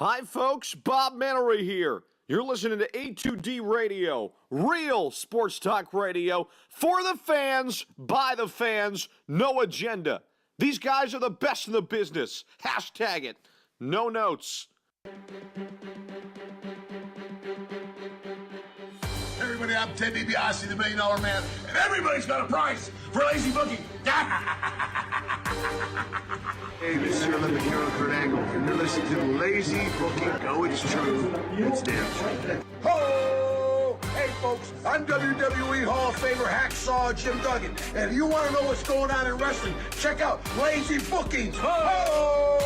Hi, folks. Bob Materacky here. You're listening to A2D Radio, real sports talk radio for the fans, by the fans, no agenda. These guys are the best in the business. Hashtag it. No notes. Everybody, I'm Ted DiBiase, the $1 Million Man, and everybody's got a price for lazy booking. Hey, this is your Olympic hero, Kurt Angle, and you're listening to Lazy Booking. No, it's true. It's damn true. Ho! Hey, folks, I'm WWE Hall of Famer Hacksaw Jim Duggan, and if you want to know what's going on in wrestling, check out Lazy Bookings. Ho!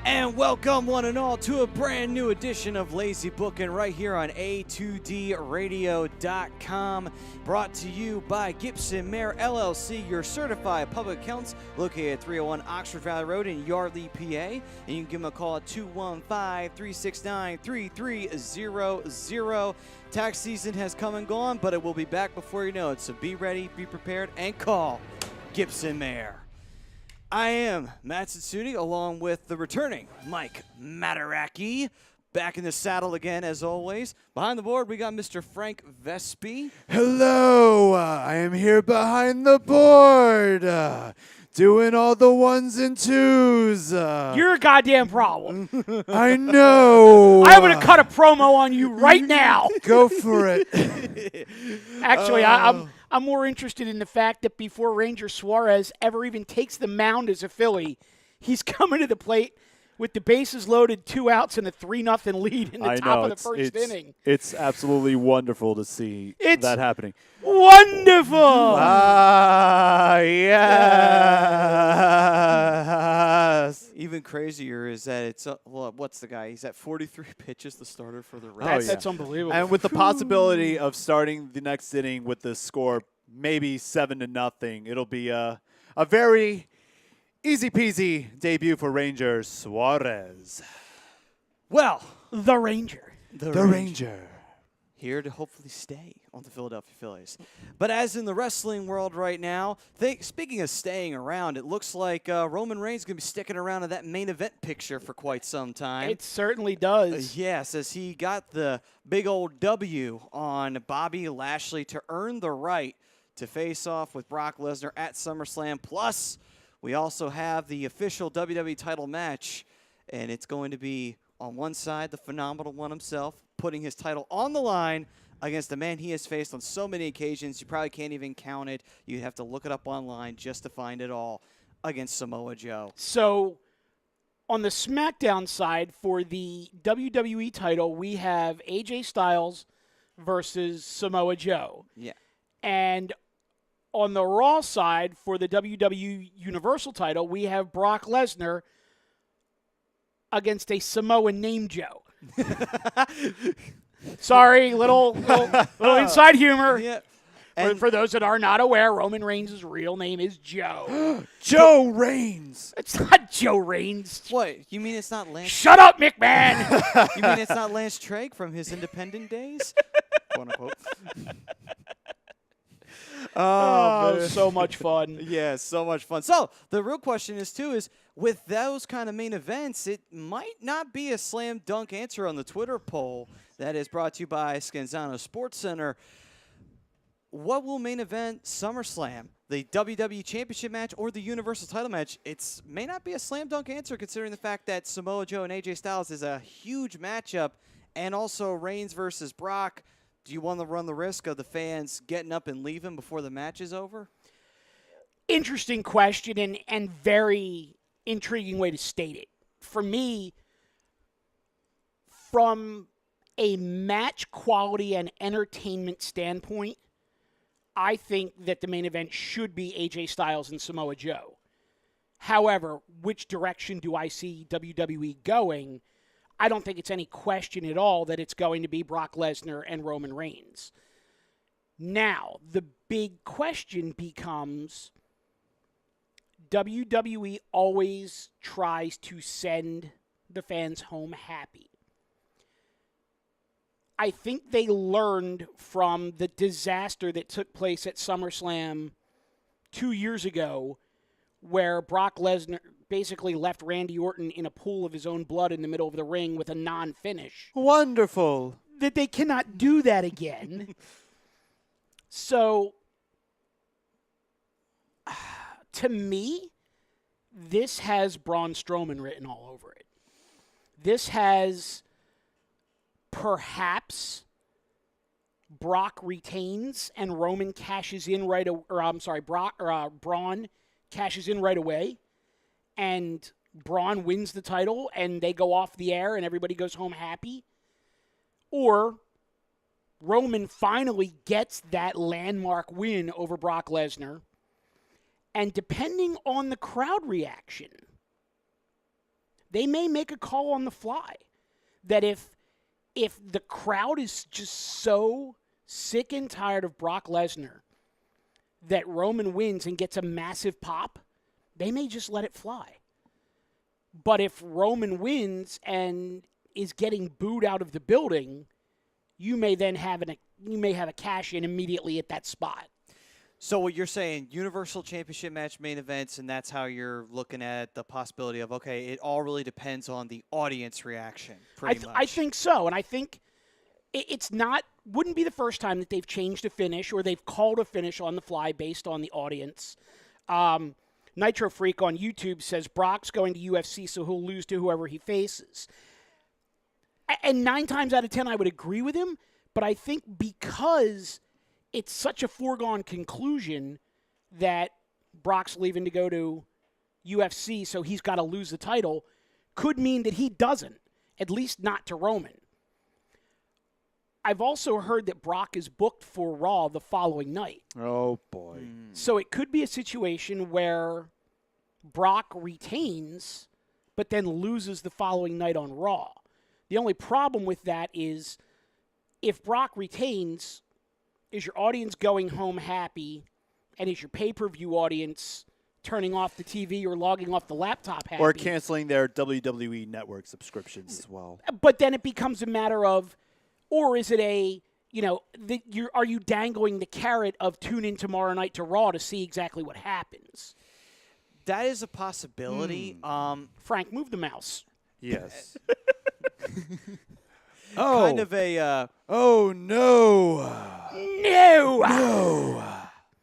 And welcome one and all to a brand new edition of Lazy Booking right here on A2DRadio.com. Brought to you by Gibson Mayer LLC, your certified public accountants, located at 301 Oxford Valley Road in Yardley, PA. And you can give them a call at 215-369-3300. Tax season has come and gone, but it will be back before you know it. So be ready, be prepared, and call Gibson Mayer. I am Matt Ciancutti, along with the returning Mike Materacky, back in the saddle again, as always. Behind the board, we got Mr. Frank Vespi. Hello, I am here behind the board, doing all the ones and twos. You're a goddamn problem. I know. I'm going to cut a promo on you right now. Go for it. Actually, I'm more interested in the fact that before Ranger Suarez ever even takes the mound as a Philly, he's coming to the plate with the bases loaded, 2 outs, and a 3-0 lead in the top of the first inning. It's absolutely wonderful to see that happening. Wonderful! Yes. Even crazier is that it's, what's the guy? He's at 43 pitches, the starter for the Reds. That's unbelievable. And with the possibility of starting the next inning with the score maybe 7-0, it'll be a very easy peasy debut for Ranger Suarez. Well, the Ranger. The Ranger. Here to hopefully stay on the Philadelphia Phillies. But as in the wrestling world right now, speaking of staying around, it looks like Roman Reigns is going to be sticking around in that main event picture for quite some time. It certainly does. Yes, as he got the big old W on Bobby Lashley to earn the right to face off with Brock Lesnar at SummerSlam. Plus, we also have the official WWE title match, and it's going to be on one side, the phenomenal one himself, putting his title on the line against the man he has faced on so many occasions. You probably can't even count it. You have to look it up online just to find it all, against Samoa Joe. So, on the SmackDown side, for the WWE title, we have AJ Styles versus Samoa Joe. Yeah. And on the Raw side, for the WWE Universal title, we have Brock Lesnar against a Samoan named Joe. Sorry, little inside humor. Yeah. For those that are not aware, Roman Reigns' real name is Joe. Joe Reigns. It's not Joe Reigns. What? You mean it's not Lance? Shut up, McMahon. You mean it's not Lance Trigg from his independent days? Quote unquote. Oh, so much fun. Yeah, so much fun. So the real question is, with those kind of main events, it might not be a slam dunk answer on the Twitter poll that is brought to you by Scanzano Sports Center. What will main event SummerSlam? The WWE Championship match or the Universal title match? It may not be a slam dunk answer considering the fact that Samoa Joe and AJ Styles is a huge matchup, and also Reigns versus Brock. Do you want to run the risk of the fans getting up and leaving before the match is over? Interesting question and very intriguing way to state it. For me, from a match quality and entertainment standpoint, I think that the main event should be AJ Styles and Samoa Joe. However, which direction do I see WWE going? I don't think it's any question at all that it's going to be Brock Lesnar and Roman Reigns. Now, the big question becomes, WWE always tries to send the fans home happy. I think they learned from the disaster that took place at SummerSlam 2 years ago where Brock Lesnar basically left Randy Orton in a pool of his own blood in the middle of the ring with a non-finish. Wonderful. That they cannot do that again. So, to me, this has Braun Strowman written all over it. This has perhaps Brock retains and Roman cashes in Braun cashes in right away, and Braun wins the title, and they go off the air, and everybody goes home happy. Or Roman finally gets that landmark win over Brock Lesnar, and depending on the crowd reaction, they may make a call on the fly that if the crowd is just so sick and tired of Brock Lesnar that Roman wins and gets a massive pop, they may just let it fly. But if Roman wins and is getting booed out of the building, you may then have a cash in immediately at that spot. So what you're saying, Universal Championship match main events, and that's how you're looking at the possibility of, okay, it all really depends on the audience reaction, pretty much. I think so, and I think wouldn't be the first time that they've changed a finish or they've called a finish on the fly based on the audience. Nitro Freak on YouTube says Brock's going to UFC, so he'll lose to whoever he faces. And 9 times out of 10, I would agree with him, but I think because it's such a foregone conclusion that Brock's leaving to go to UFC, so he's got to lose the title, could mean that he doesn't, at least not to Roman. I've also heard that Brock is booked for Raw the following night. Oh, boy. So it could be a situation where Brock retains, but then loses the following night on Raw. The only problem with that is if Brock retains, is your audience going home happy, and is your pay-per-view audience turning off the TV or logging off the laptop happy? Or canceling their WWE Network subscriptions as well. But then it becomes a matter of, or is it are you dangling the carrot of tune in tomorrow night to Raw to see exactly what happens? That is a possibility. Frank, move the mouse. Yes. Kind of a... Oh, no. No!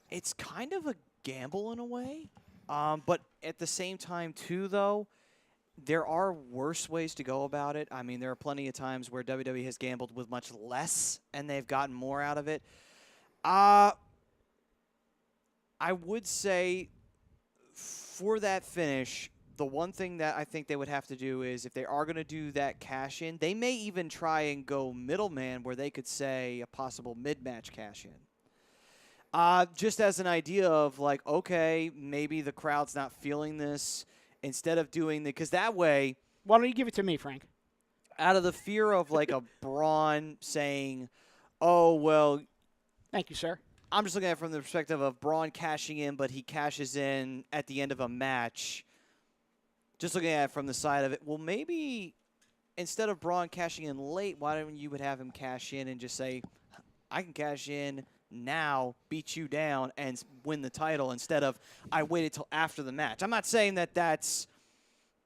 It's kind of a gamble in a way. But at the same time, too, though, there are worse ways to go about it. I mean, there are plenty of times where WWE has gambled with much less, and they've gotten more out of it. I would say for that finish, the one thing that I think they would have to do is if they are going to do that cash-in, they may even try and go middleman where they could say a possible mid-match cash-in. Just as an idea of like, okay, maybe the crowd's not feeling this. Instead of doing the, because that way, Why don't you give it to me, Frank? out of the fear of like a Braun saying, oh, well, Thank you, sir. I'm just looking at it from the perspective of Braun cashing in, but he cashes in at the end of a match. Just looking at it from the side of it, well, maybe instead of Braun cashing in late, why don't you would have him cash in and just say, I can cash in now, beat you down, and win the title instead of I waited till after the match. I'm not saying that that's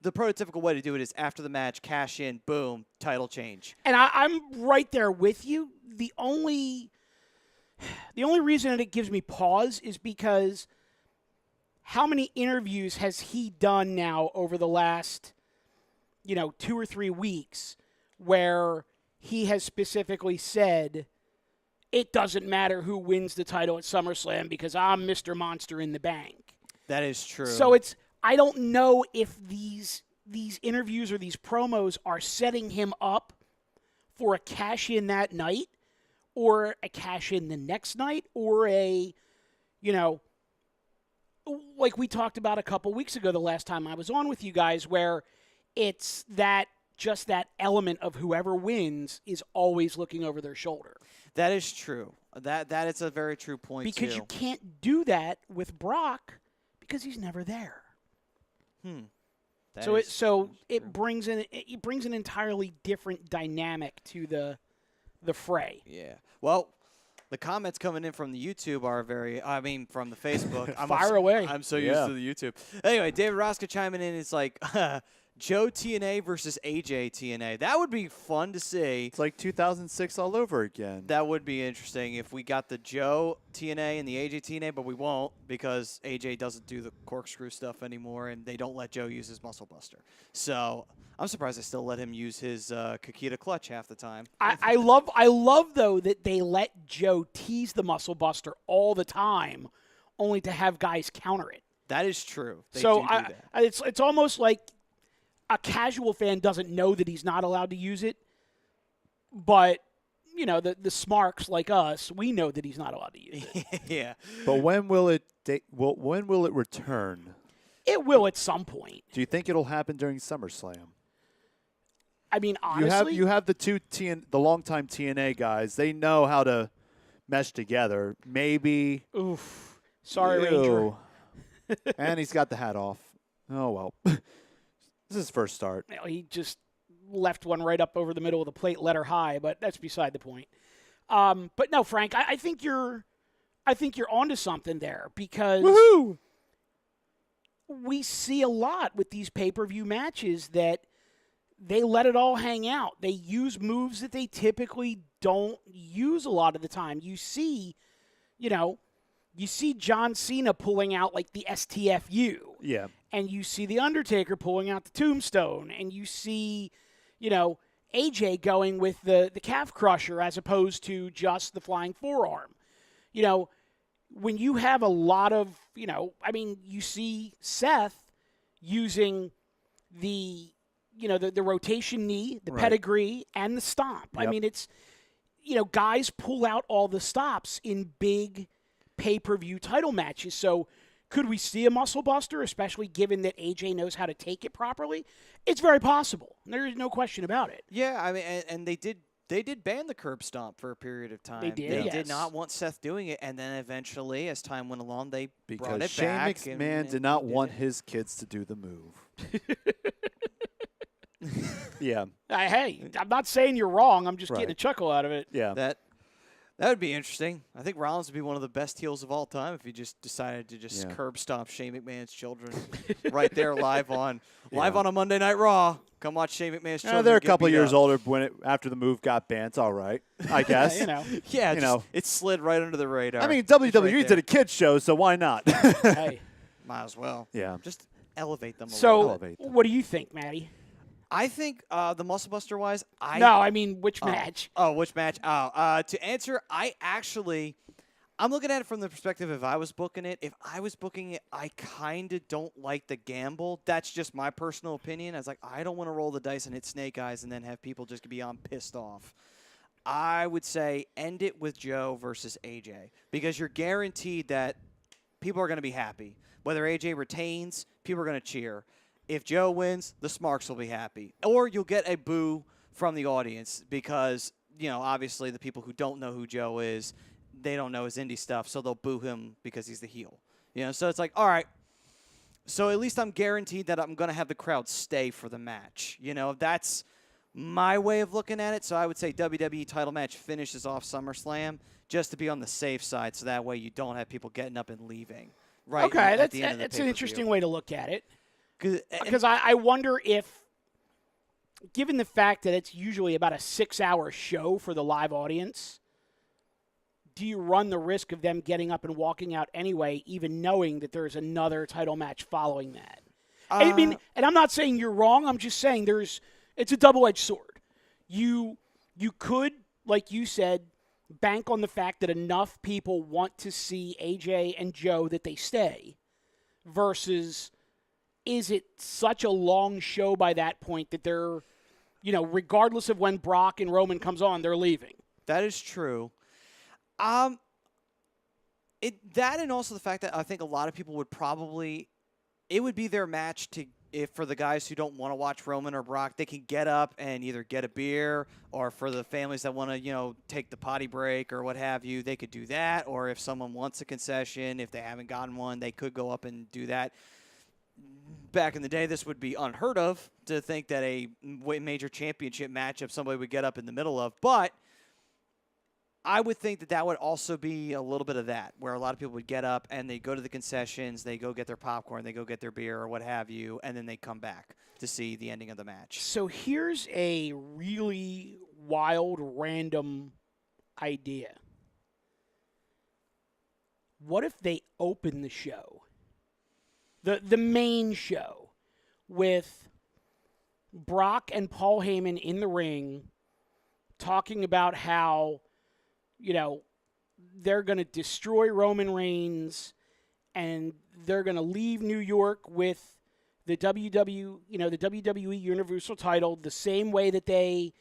the prototypical way to do it is after the match, cash in, boom, title change. And I'm right there with you. The only reason that it gives me pause is because how many interviews has he done now over the last, 2 or 3 weeks where he has specifically said, it doesn't matter who wins the title at SummerSlam because I'm Mr. Monster in the Bank. That is true. So I don't know if these interviews or these promos are setting him up for a cash-in that night or a cash-in the next night or like we talked about a couple weeks ago the last time I was on with you guys where it's that element of whoever wins is always looking over their shoulder. That is true. That is a very true point, because too. you can't do that with Brock because he's never there. It brings an entirely different dynamic to the fray. Yeah. Well, The comments coming in from the YouTube are from the Facebook. Fire away. I'm so used to the YouTube. Anyway, David Rosca chiming in is like, Joe TNA versus AJ TNA. That would be fun to see. It's like 2006 all over again. That would be interesting if we got the Joe TNA and the AJ TNA, but we won't because AJ doesn't do the corkscrew stuff anymore, and they don't let Joe use his muscle buster. So I'm surprised they still let him use his Kakita clutch half the time. I love though that they let Joe tease the muscle buster all the time, only to have guys counter it. That is true. They So do that. it's almost like a casual fan doesn't know that he's not allowed to use it, but the smarks like us, we know that he's not allowed to use it. Yeah. But when will it return? It will at some point. Do you think it'll happen during SummerSlam? I mean, honestly, you have the the longtime TNA guys. They know how to mesh together. Maybe. Oof. Sorry, Ranger. And he's got the hat off. Oh well. This is his first start. He just left one right up over the middle of the plate, let her high, but that's beside the point. But no, Frank, I think you're onto something there because we see a lot with these pay-per-view matches that they let it all hang out. They use moves that they typically don't use a lot of the time. You see John Cena pulling out like the STFU. Yeah. And you see The Undertaker pulling out the tombstone. And you see, AJ going with the calf crusher as opposed to just the flying forearm. When you have a lot of, you see Seth using the rotation knee, the pedigree, and the stomp. Yep. I mean, it's, guys pull out all the stops in big pay-per-view title matches. So could we see a muscle buster, especially given that AJ knows how to take it properly? It's very possible. There is no question about it. Yeah, I mean, and they did ban the curb stomp for a period of time. They did, They yes. did not want Seth doing it, and then eventually, as time went along, they brought Because it Shane back. McMahon did not want his kids to do the move. Yeah. Hey, I'm not saying you're wrong. I'm just getting a Right. chuckle out of it. Yeah. That would be interesting. I think Rollins would be one of the best heels of all time if he just decided to just curb stomp Shane McMahon's children right there live on a Monday Night Raw. Come watch Shane McMahon's children. They're a get couple beat years up. older after the move got banned. It's all right, I guess. Yeah, it slid right under the radar. I mean, Just WWE right did a kids show, so why not? Hey. Might as well. Yeah. Just elevate them a little. So, elevate them. what do you think, Matty? I think the Muscle Buster wise, which match? Oh, which match? To answer, I'm looking at it from the perspective if I was booking it. If I was booking it, I kind of don't like the gamble. That's just my personal opinion. I was like, I don't want to roll the dice and hit Snake Eyes and then have people just be pissed off. I would say end it with Joe versus AJ because you're guaranteed that people are going to be happy. Whether AJ retains, people are going to cheer. If Joe wins, the Smarks will be happy. Or you'll get a boo from the audience because, obviously the people who don't know who Joe is, they don't know his indie stuff, so they'll boo him because he's the heel. So it's like, all right. So at least I'm guaranteed that I'm going to have the crowd stay for the match. That's my way of looking at it. So I would say WWE title match finishes off SummerSlam just to be on the safe side so that way you don't have people getting up and leaving. Right. Okay, at the end of the that's an pay-per-view. interesting way to look at it. Because I wonder if, given the fact that it's usually about a 6-hour show for the live audience, do you run the risk of them getting up and walking out anyway, even knowing that there's another title match following that? I mean, and I'm not saying you're wrong. I'm just saying it's a double-edged sword. You could, like you said, bank on the fact that enough people want to see AJ and Joe that they stay versus is it such a long show by that point that they're, regardless of when Brock and Roman comes on, they're leaving? That is true. That and also the fact that I think a lot of people it would be their match for the guys who don't want to watch Roman or Brock, they can get up and either get a beer, or for the families that want to, take the potty break or what have you, they could do that. Or if someone wants a concession, if they haven't gotten one, they could go up and do that. Back in the day, this would be unheard of to think that a major championship matchup somebody would get up in the middle of. But I would think that would also be a little bit of that, where a lot of people would get up and they go to the concessions, they go get their popcorn, they go get their beer or what have you, and then they come back to see the ending of the match. So here's a really wild, random idea. What if they open the show, the main show, with Brock and Paul Heyman in the ring talking about how, they're going to destroy Roman Reigns and they're going to leave New York with the the WWE Universal title the same way that they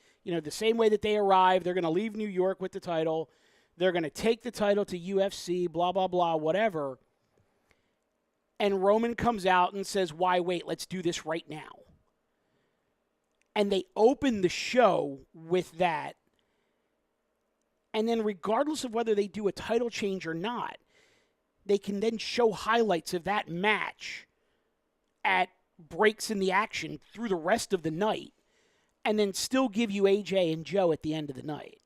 arrived. They're going to leave New York with the title. They're going to take the title to UFC, blah, blah, blah, whatever. And Roman comes out and says, why wait? Let's do this right now. And they open the show with that. And then regardless of whether they do a title change or not, they can then show highlights of that match at breaks in the action through the rest of the night and then still give you AJ and Joe at the end of the night.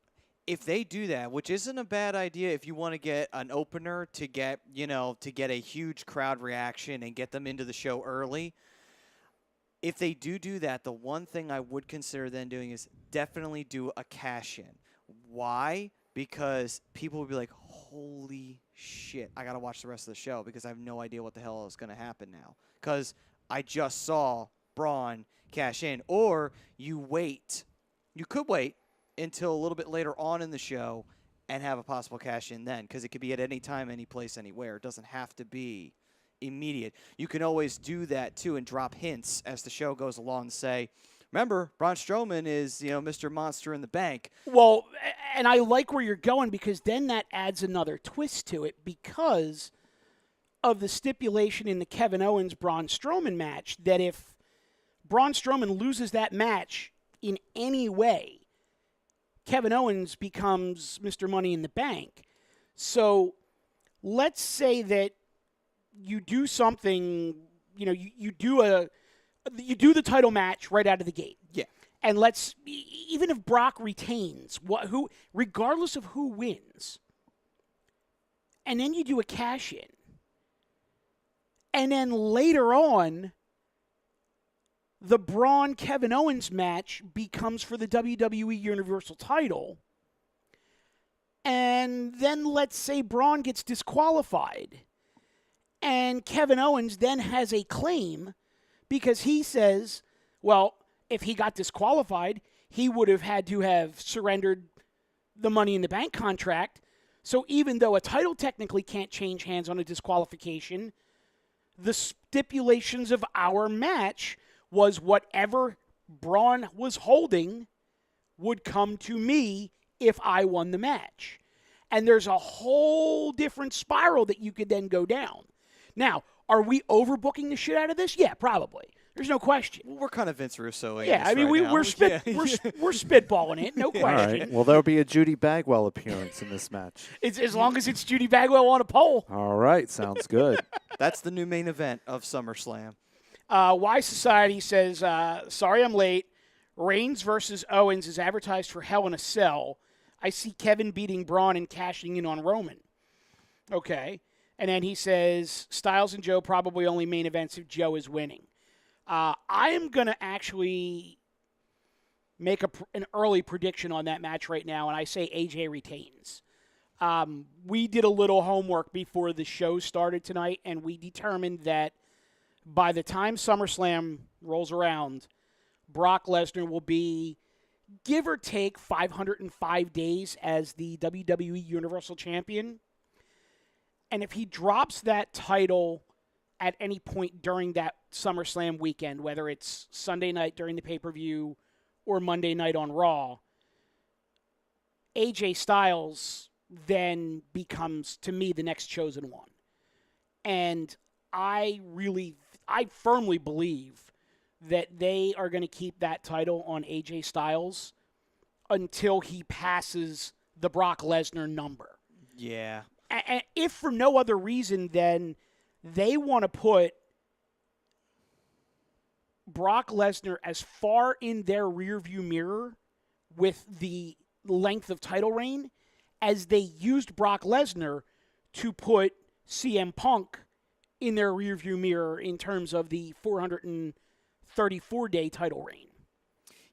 If they do that, which isn't a bad idea if you want to get an opener to get a huge crowd reaction and get them into the show early, if they do that, the one thing I would consider then doing is definitely do a cash-in. Why? Because people will be like, holy shit, I got to watch the rest of the show because I have no idea what the hell is going to happen now. Because I just saw Braun cash in. Or you could wait until a little bit later on in the show and have a possible cash in then, because it could be at any time, any place, anywhere. It doesn't have to be immediate. You can always do that too and drop hints as the show goes along and say, remember, Braun Strowman is, Mr. Monster in the Bank. Well, and I like where you're going because then that adds another twist to it because of the stipulation in the Kevin Owens-Braun Strowman match that if Braun Strowman loses that match in any way, Kevin Owens becomes Mr. Money in the Bank. So let's say that you do something, you do the title match right out of the gate. Yeah. And even if Brock retains, regardless of who wins, and then you do a cash in, and then later on, the Braun Kevin Owens match becomes for the WWE Universal title, and then let's say Braun gets disqualified, and Kevin Owens then has a claim because he says, well, if he got disqualified, he would have had to have surrendered the Money in the Bank contract. So even though a title technically can't change hands on a disqualification, the stipulations of our match was whatever Braun was holding would come to me if I won the match. And there's a whole different spiral that you could then go down. Now, are we overbooking the shit out of this? Yeah, probably. There's no question. Well, we're kind of Vince Russo. Yeah, I mean, we're spitballing it, no question. All right. Well, there'll be a Judy Bagwell appearance in this match. It's, as long as it's Judy Bagwell on a pole. All right. Sounds good. That's the new main event of SummerSlam. Y Society says, sorry I'm late. Reigns versus Owens is advertised for Hell in a Cell. I see Kevin beating Braun and cashing in on Roman. Okay. And then he says, Styles and Joe probably only main events if Joe is winning. I am going to actually make an early prediction on that match right now, and I say AJ retains. We did a little homework before the show started tonight, and we determined that by the time SummerSlam rolls around, Brock Lesnar will be, give or take, 505 days as the WWE Universal Champion. And if he drops that title at any point during that SummerSlam weekend, whether it's Sunday night during the pay-per-view or Monday night on Raw, AJ Styles then becomes, to me, the next chosen one. And I firmly believe that they are going to keep that title on AJ Styles until he passes the Brock Lesnar number. Yeah. And if for no other reason, then they want to put Brock Lesnar as far in their rearview mirror with the length of title reign as they used Brock Lesnar to put CM Punk in their rearview mirror in terms of the 434-day title reign.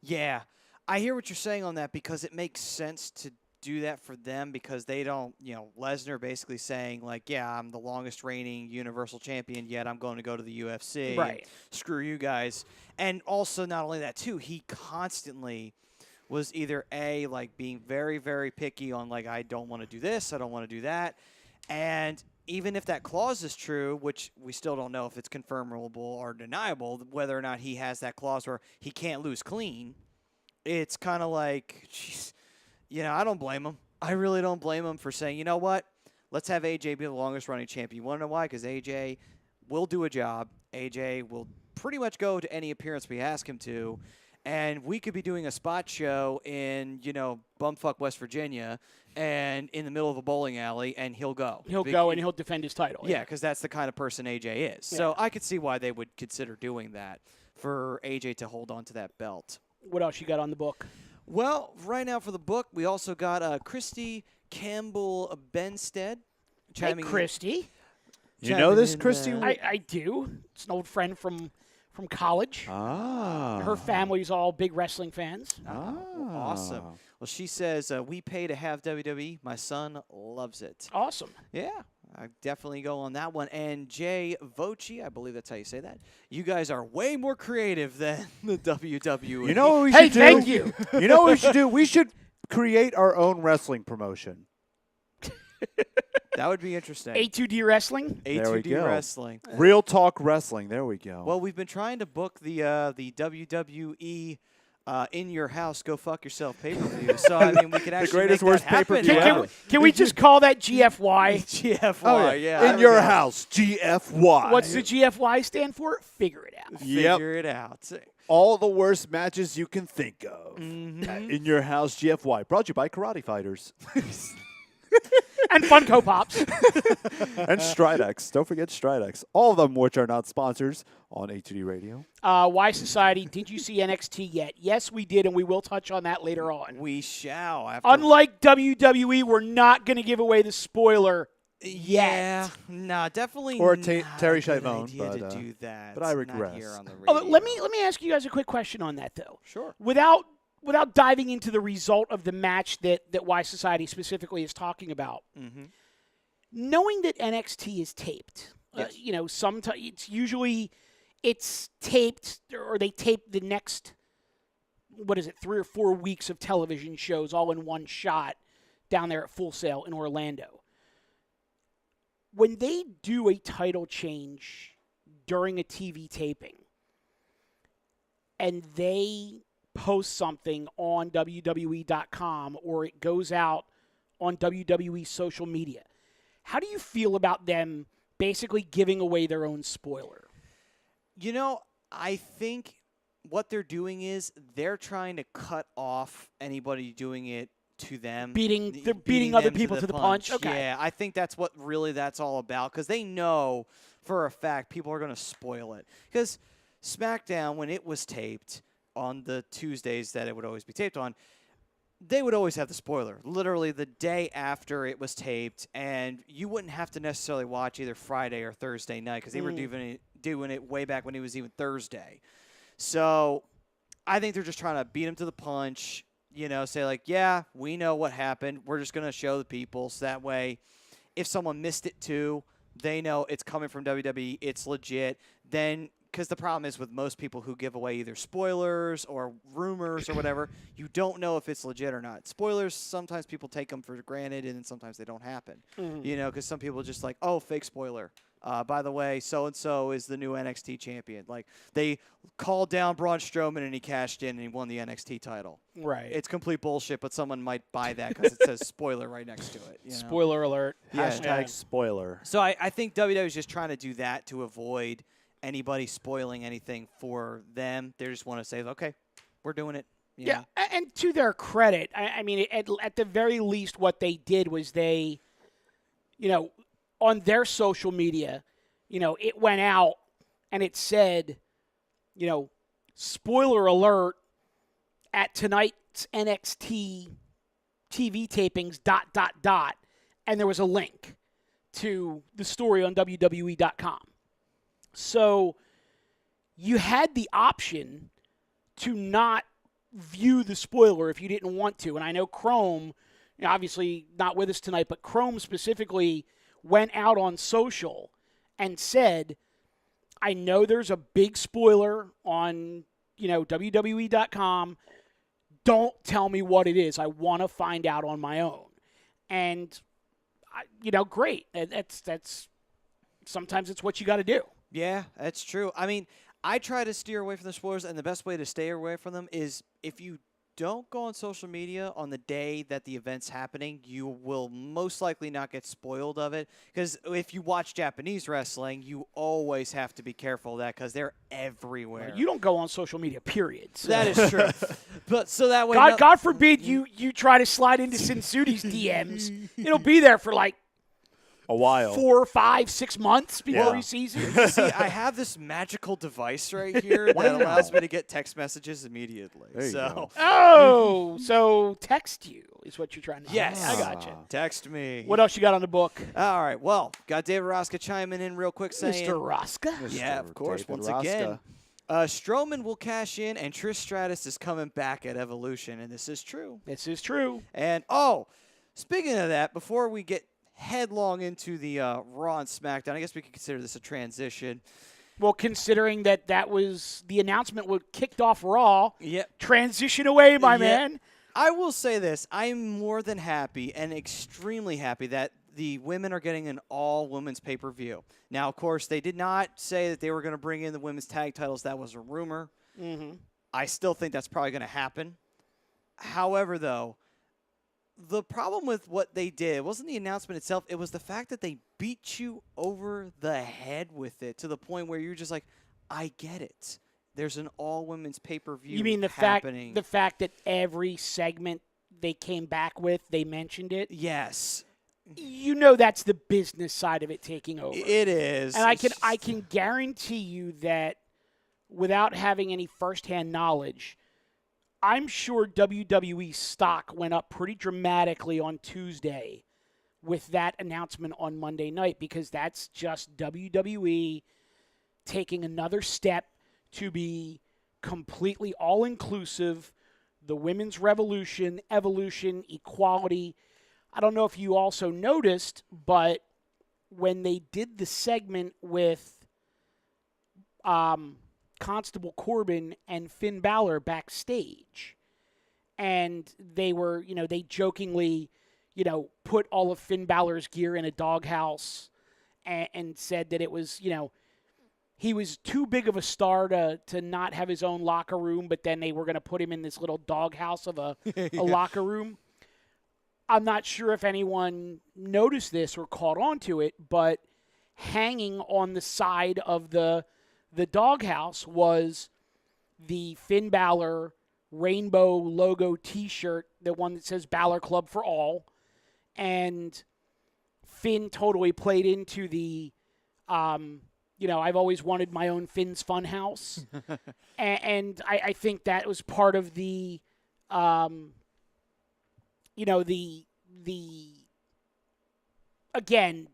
Yeah, I hear what you're saying on that because it makes sense to do that for them because they don't, Lesnar basically saying like, yeah, I'm the longest reigning Universal Champion, yet I'm going to go to the UFC. Right. Screw you guys. And also not only that too, he constantly was either like being very, very picky on like, I don't want to do this, I don't want to do that. And even if that clause is true, which we still don't know if it's confirmable or deniable, whether or not he has that clause where he can't lose clean, it's kind of like, geez, I don't blame him. I really don't blame him for saying, you know what, let's have AJ be the longest running champion. You want to know why? Because AJ will do a job. AJ will pretty much go to any appearance we ask him to. And we could be doing a spot show in, bumfuck West Virginia and in the middle of a bowling alley, and he'll go. He'll go and he'll defend his title. Yeah, because that's the kind of person AJ is. Yeah. So I could see why they would consider doing that for AJ to hold on to that belt. What else you got on the book? Well, right now for the book, we also got Christy Campbell Benstead. Hey, Christy. You know this, in, Christy? I do. It's an old friend from college. Ah. Her family's all big wrestling fans. Awesome. Well, she says, we pay to have WWE. My son loves it. Awesome. Yeah, I definitely go on that one. And Jay Voci, I believe that's how you say that. You guys are way more creative than the WWE. You know what we Hey, should do? thank you. You know what we should do? We should create our own wrestling promotion. That would be interesting. A2D Wrestling. There we A2D go. Wrestling. Real Talk Wrestling. There we go. Well, we've been trying to book the WWE In Your House Go Fuck Yourself pay-per-view. So, I mean, we could actually greatest, make worst that happen. pay-per-view Can, ever. can we just call that GFY? GFY, Oh, yeah. In your house, GFY. What's the GFY stand for? Figure it out. Yep. Figure it out. All the worst matches you can think of. Mm-hmm. In your house, GFY. Brought to you by Karate Fighters. And Funko Pops. And Stridex. Don't forget Stridex. All of them which are not sponsors on A2D Radio. Why Society, did you see NXT yet? Yes, we did, and we will touch on that later on. We shall. Unlike WWE, we're not going to give away the spoiler Yeah, no, definitely Or not Terry a good Schiavone, idea but, to do that. but I Not regress. here on the Oh, radio. let me ask you guys a quick question on that, though. Sure. Without diving into the result of the match that Why Society specifically is talking about, Mm-hmm. knowing that NXT is taped, Yes. sometimes it's taped or they tape the next, 3 or 4 weeks of television shows all in one shot down there at Full Sail in Orlando. When they do a title change during a TV taping and they post something on WWE.com or it goes out on WWE social media, how do you feel about them basically giving away their own spoiler? I think what they're doing is they're trying to cut off anybody doing it to them. They're beating other them people to the punch? Okay. Yeah, I think that's what really that's all about because they know for a fact people are going to spoil it. Because SmackDown, when it was taped on the Tuesdays that it would always be taped on, they would always have the spoiler, literally the day after it was taped, and you wouldn't have to necessarily watch either Friday or Thursday night because they were doing it way back when it was even Thursday. So I think they're just trying to beat them to the punch, say like, yeah, we know what happened. We're just going to show the people so that way if someone missed it too, they know it's coming from WWE, it's legit. Then because the problem is with most people who give away either spoilers or rumors or whatever, you don't know if it's legit or not. Spoilers, sometimes people take them for granted, and then sometimes they don't happen. Because some people just like, oh, fake spoiler. By the way, so-and-so is the new NXT champion. Like, they called down Braun Strowman, and he cashed in, and he won the NXT title. Right. It's complete bullshit, but someone might buy that because it says spoiler right next to it. Spoiler alert. Hashtag spoiler. So I think WWE is just trying to do that to avoid anybody spoiling anything for them. They just want to say, okay, we're doing it. Yeah, and to their credit, I mean, at the very least, what they did was they, on their social media, it went out and it said, spoiler alert at tonight's NXT TV tapings, ... And there was a link to the story on WWE.com. So you had the option to not view the spoiler if you didn't want to. And I know Chrome, obviously not with us tonight, but Chrome specifically went out on social and said, I know there's a big spoiler on, WWE.com. Don't tell me what it is. I want to find out on my own. And, great. That's sometimes it's what you got to do. Yeah, that's true. I mean, I try to steer away from the spoilers, and the best way to stay away from them is if you don't go on social media on the day that the event's happening, you will most likely not get spoiled of it. Because if you watch Japanese wrestling, you always have to be careful of that because they're everywhere. You don't go on social media, period. So. That is true. But so that way, God forbid you try to slide into Sinsuti's DMs. It'll be there for like a while, 4, 5, 6 months before he sees you. See, I have this magical device right here that allows me to get text messages immediately. So text you is what you're trying to say. Yes. I got you. Text me. What else you got on the book? All right. Well, got David Rosca chiming in real quick saying, Mr. Rosca? Yeah, of course. David Once Rosca. again, Strowman will cash in, and Trish Stratus is coming back at Evolution, and this is true. This is true. And, speaking of that, before we get headlong into the Raw and SmackDown, I guess we could consider this a transition. Well, considering that was the announcement would kicked off Raw. Yep. Transition away, my man. I will say this. I'm more than happy and extremely happy that the women are getting an all-women's pay-per-view. Now, of course, they did not say that they were going to bring in the women's tag titles. That was a rumor. Mm-hmm. I still think that's probably going to happen. However, though, the problem with what they did wasn't the announcement itself. It was the fact that they beat you over the head with it to the point where you're just like, I get it. There's an all-women's pay-per-view You mean the happening. fact that every segment they came back with, they mentioned it? Yes. That's the business side of it taking over. It is. And I can guarantee you that without having any firsthand knowledge, I'm sure WWE stock went up pretty dramatically on Tuesday with that announcement on Monday night because that's just WWE taking another step to be completely all-inclusive, the women's revolution, evolution, equality. I don't know if you also noticed, but when they did the segment with Constable Corbin and Finn Balor backstage, and they were, they jokingly, put all of Finn Balor's gear in a doghouse and said that it was, he was too big of a star to not have his own locker room, but then they were going to put him in this little doghouse of a locker room. I'm not sure if anyone noticed this or caught on to it, but hanging on the side of the doghouse was the Finn Balor rainbow logo T-shirt, the one that says Balor Club for All, and Finn totally played into the, I've always wanted my own Finn's Funhouse, and I think that was part of the, again,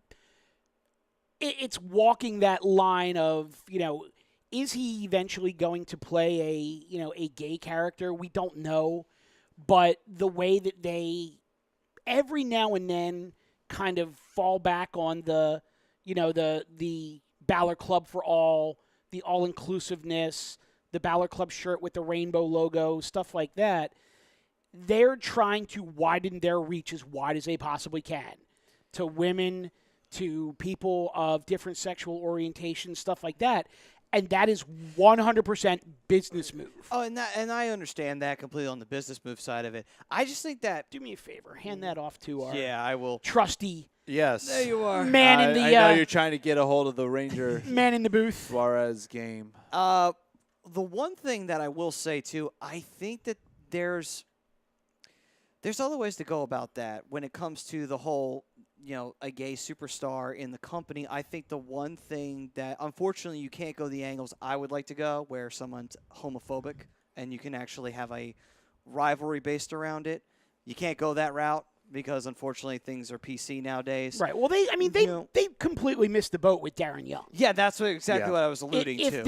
it's walking that line of, is he eventually going to play a gay character? We don't know. But the way that they every now and then kind of fall back on the Balor Club for All, the all-inclusiveness, the Balor Club shirt with the rainbow logo, stuff like that, they're trying to widen their reach as wide as they possibly can to women, to people of different sexual orientations, stuff like that. And that is 100% business move. Oh, and I understand that completely on the business move side of it. I just think that... Do me a favor. Hand that off to our I will. trusty Yes. There you are. man in the... I know you're trying to get a hold of the Ranger man in the booth. Suarez game. The one thing that I will say, too, I think that there's other ways to go about that when it comes to the whole... a gay superstar in the company. I think the one thing that, unfortunately, you can't go the angles I would like to go, where someone's homophobic and you can actually have a rivalry based around it. you can't go that route because, unfortunately, things are PC nowadays. Right. Well, they completely missed the boat with Darren Young. Yeah, that's exactly what I was alluding to. If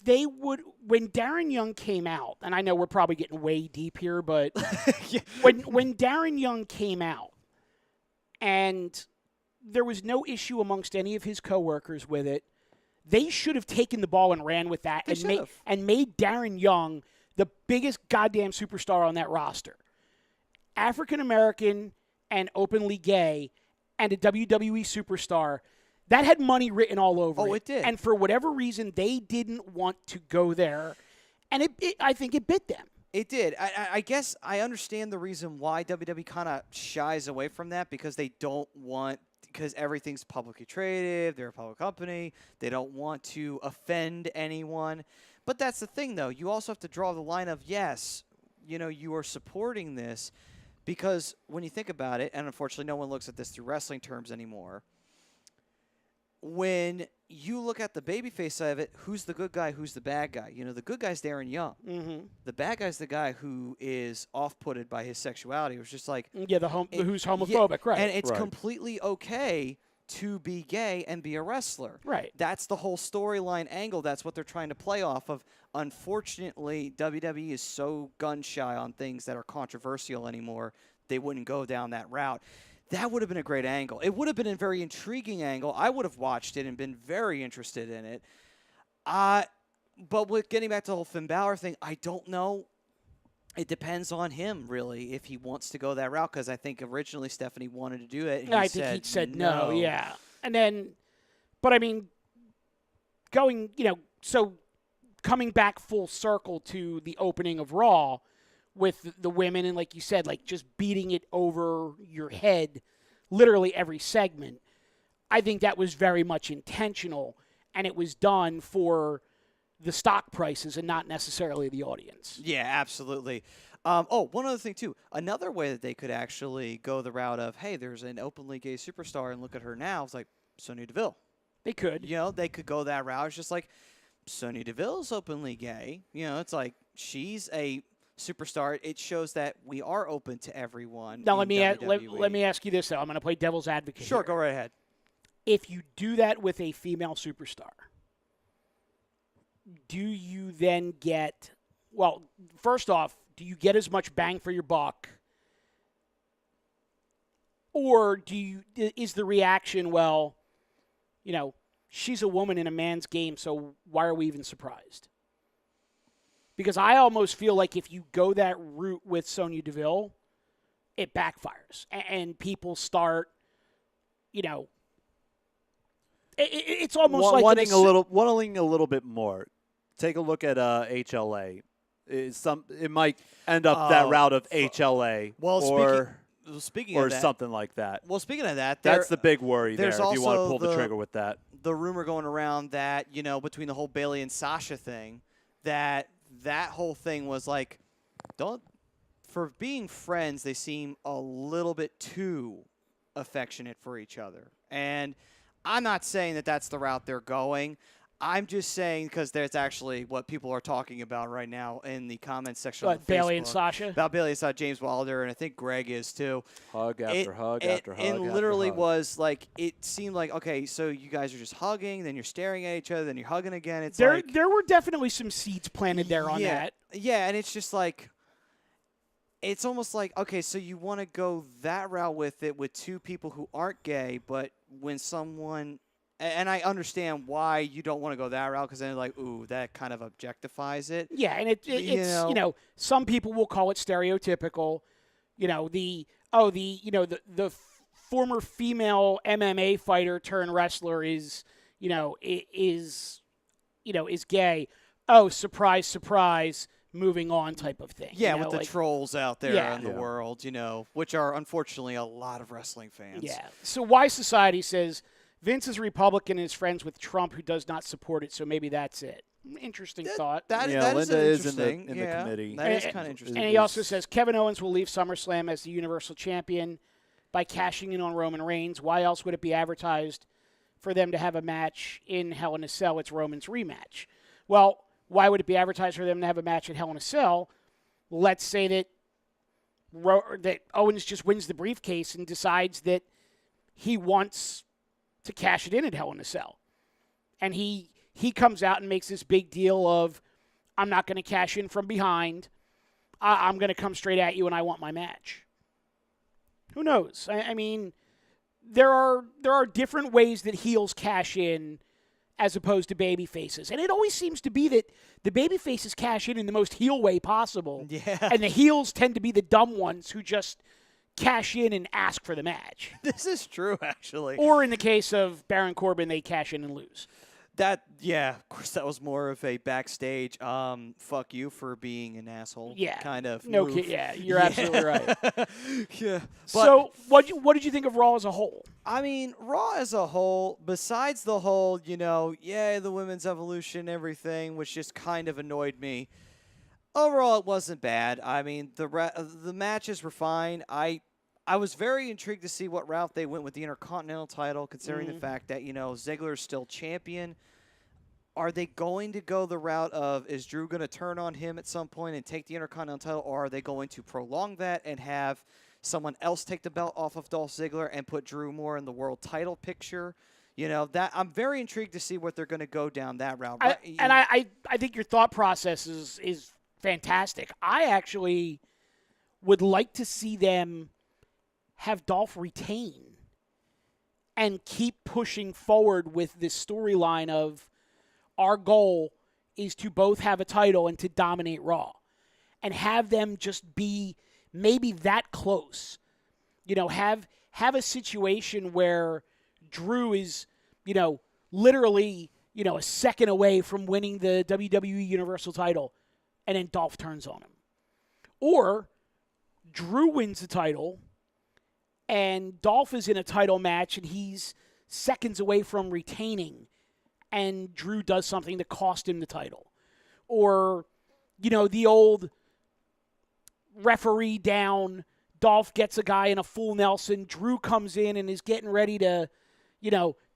they would, when Darren Young came out, and I know we're probably getting way deep here, but when Darren Young came out, and there was no issue amongst any of his coworkers with it, they should have taken the ball and ran with that and made Darren Young the biggest goddamn superstar on that roster. African American and openly gay and a WWE superstar, that had money written all over it. Oh, it did. And for whatever reason, they didn't want to go there. And I think it bit them. It did. I guess I understand the reason why WWE kind of shies away from that, because they don't want, because everything's publicly traded, they're a public company, they don't want to offend anyone. But that's the thing, though. You also have to draw the line of, yes, you are supporting this, because when you think about it, and unfortunately no one looks at this through wrestling terms anymore, when you look at the babyface side of it, who's the good guy, who's the bad guy? The good guy's Darren Young. Mm-hmm. The bad guy's the guy who is off-putted by his sexuality. It was just like... Yeah, who's homophobic, right. And it's completely okay to be gay and be a wrestler. Right. That's the whole storyline angle. That's what they're trying to play off of. Unfortunately, WWE is so gun-shy on things that are controversial anymore, they wouldn't go down that route. That would have been a great angle. It would have been a very intriguing angle. I would have watched it and been very interested in it. But with getting back to the whole Finn Balor thing, I don't know. It depends on him, really, if he wants to go that route, because I think originally Stephanie wanted to do it. And I think he said no, yeah. And then, but I mean, going, so coming back full circle to the opening of Raw with the women, and like you said, like just beating it over your head literally every segment, I think that was very much intentional, and it was done for the stock prices and not necessarily the audience. Yeah, absolutely. One other thing, too. Another way that they could actually go the route of, hey, there's an openly gay superstar, and look at her now. It's like Sonya Deville. They could. They could go that route. It's just like, Sonya Deville's openly gay. It's like, she's a superstar. It shows that we are open to everyone. Now, let me ask you this, though. I'm going to play devil's advocate Sure, here. go right ahead. If you do that with a female superstar, do you then get, well, first off, do you get as much bang for your buck? Or is the reaction, well, she's a woman in a man's game, so why are we even surprised? Because I almost feel like if you go that route with Sonya Deville, it backfires. And people start, it's almost like wanting a little bit more. Take a look at HLA. It might end up that route of HLA. Speaking or of that, something like that. Well, speaking of that, that's the big worry there. If you want to pull the trigger with that, the rumor going around that between the whole Bayley and Sasha thing, that whole thing was like, for being friends, they seem a little bit too affectionate for each other, and I'm not saying that that's the route they're going. I'm just saying, because there's actually what people are talking about right now in the comments section on Bayley Facebook, and Sasha? About Bayley and Sasha, James Wilder, and I think Greg is too. Hug after hug after hug. It literally was like, it seemed like, okay, so you guys are just hugging, then you're staring at each other, then you're hugging again. There were definitely some seeds planted there on that. Yeah, and it's just like, it's almost like, okay, so you want to go that route with it with two people who aren't gay, but when someone... And I understand why you don't want to go that route, because then like, ooh, that kind of objectifies it. Yeah, and it's some people will call it stereotypical. The former female MMA fighter turned wrestler is gay. Oh, surprise, surprise. Moving on, type of thing. Yeah, with the trolls out there in the world, which are unfortunately a lot of wrestling fans. Yeah. So Why Society says Vince is Republican and is friends with Trump, who does not support it, so maybe that's it. Interesting thought. That Linda is in the committee. That is kind of interesting. And he also says Kevin Owens will leave SummerSlam as the Universal Champion by cashing in on Roman Reigns. Why else would it be advertised for them to have a match in Hell in a Cell? It's Roman's rematch. Well, why would it be advertised for them to have a match at Hell in a Cell? Let's say that that Owens just wins the briefcase and decides that he wants to cash it in at Hell in a Cell. And he comes out and makes this big deal of, I'm not going to cash in from behind. I'm going to come straight at you and I want my match. Who knows? I mean, there are different ways that heels cash in as opposed to baby faces. And it always seems to be that the baby faces cash in the most heel way possible. Yeah. And the heels tend to be the dumb ones who just cash in and ask for the match. This is true, actually. Or in the case of Baron Corbin, they cash in and lose. Of course, that was more of a backstage, fuck you for being an asshole kind of no move. Yeah, you're absolutely right. Yeah. So what did you think of Raw as a whole? I mean, Raw as a whole, besides the whole, the women's evolution, everything, which just kind of annoyed me, overall it wasn't bad. I mean, the matches were fine. I was very intrigued to see what route they went with the Intercontinental title, considering the fact that, Ziggler is still champion. Are they going to go the route of, is Drew going to turn on him at some point and take the Intercontinental title, or are they going to prolong that and have someone else take the belt off of Dolph Ziggler and put Drew more in the world title picture? That I'm very intrigued to see what they're going to go down that route. I think your thought process is fantastic. I actually would like to see them have Dolph retain and keep pushing forward with this storyline of our goal is to both have a title and to dominate Raw, and have them just be maybe that close. Have a situation where Drew is, literally, a second away from winning the WWE Universal title, and then Dolph turns on him. Or Drew wins the title and Dolph is in a title match and he's seconds away from retaining, and Drew does something to cost him the title. Or, the old referee down, Dolph gets a guy in a full Nelson, Drew comes in and is getting ready to,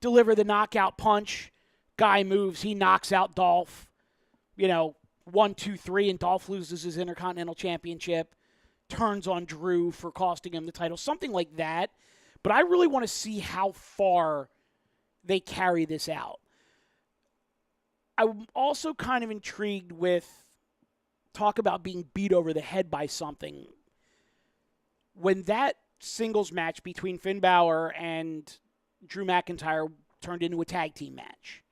deliver the knockout punch. Guy moves, he knocks out Dolph, 1, 2, 3, and Dolph loses his Intercontinental Championship, turns on Drew for costing him the title, something like that. But I really want to see how far they carry this out. I'm also kind of intrigued with talk about being beat over the head by something. When that singles match between Finn Balor and Drew McIntyre turned into a tag team match,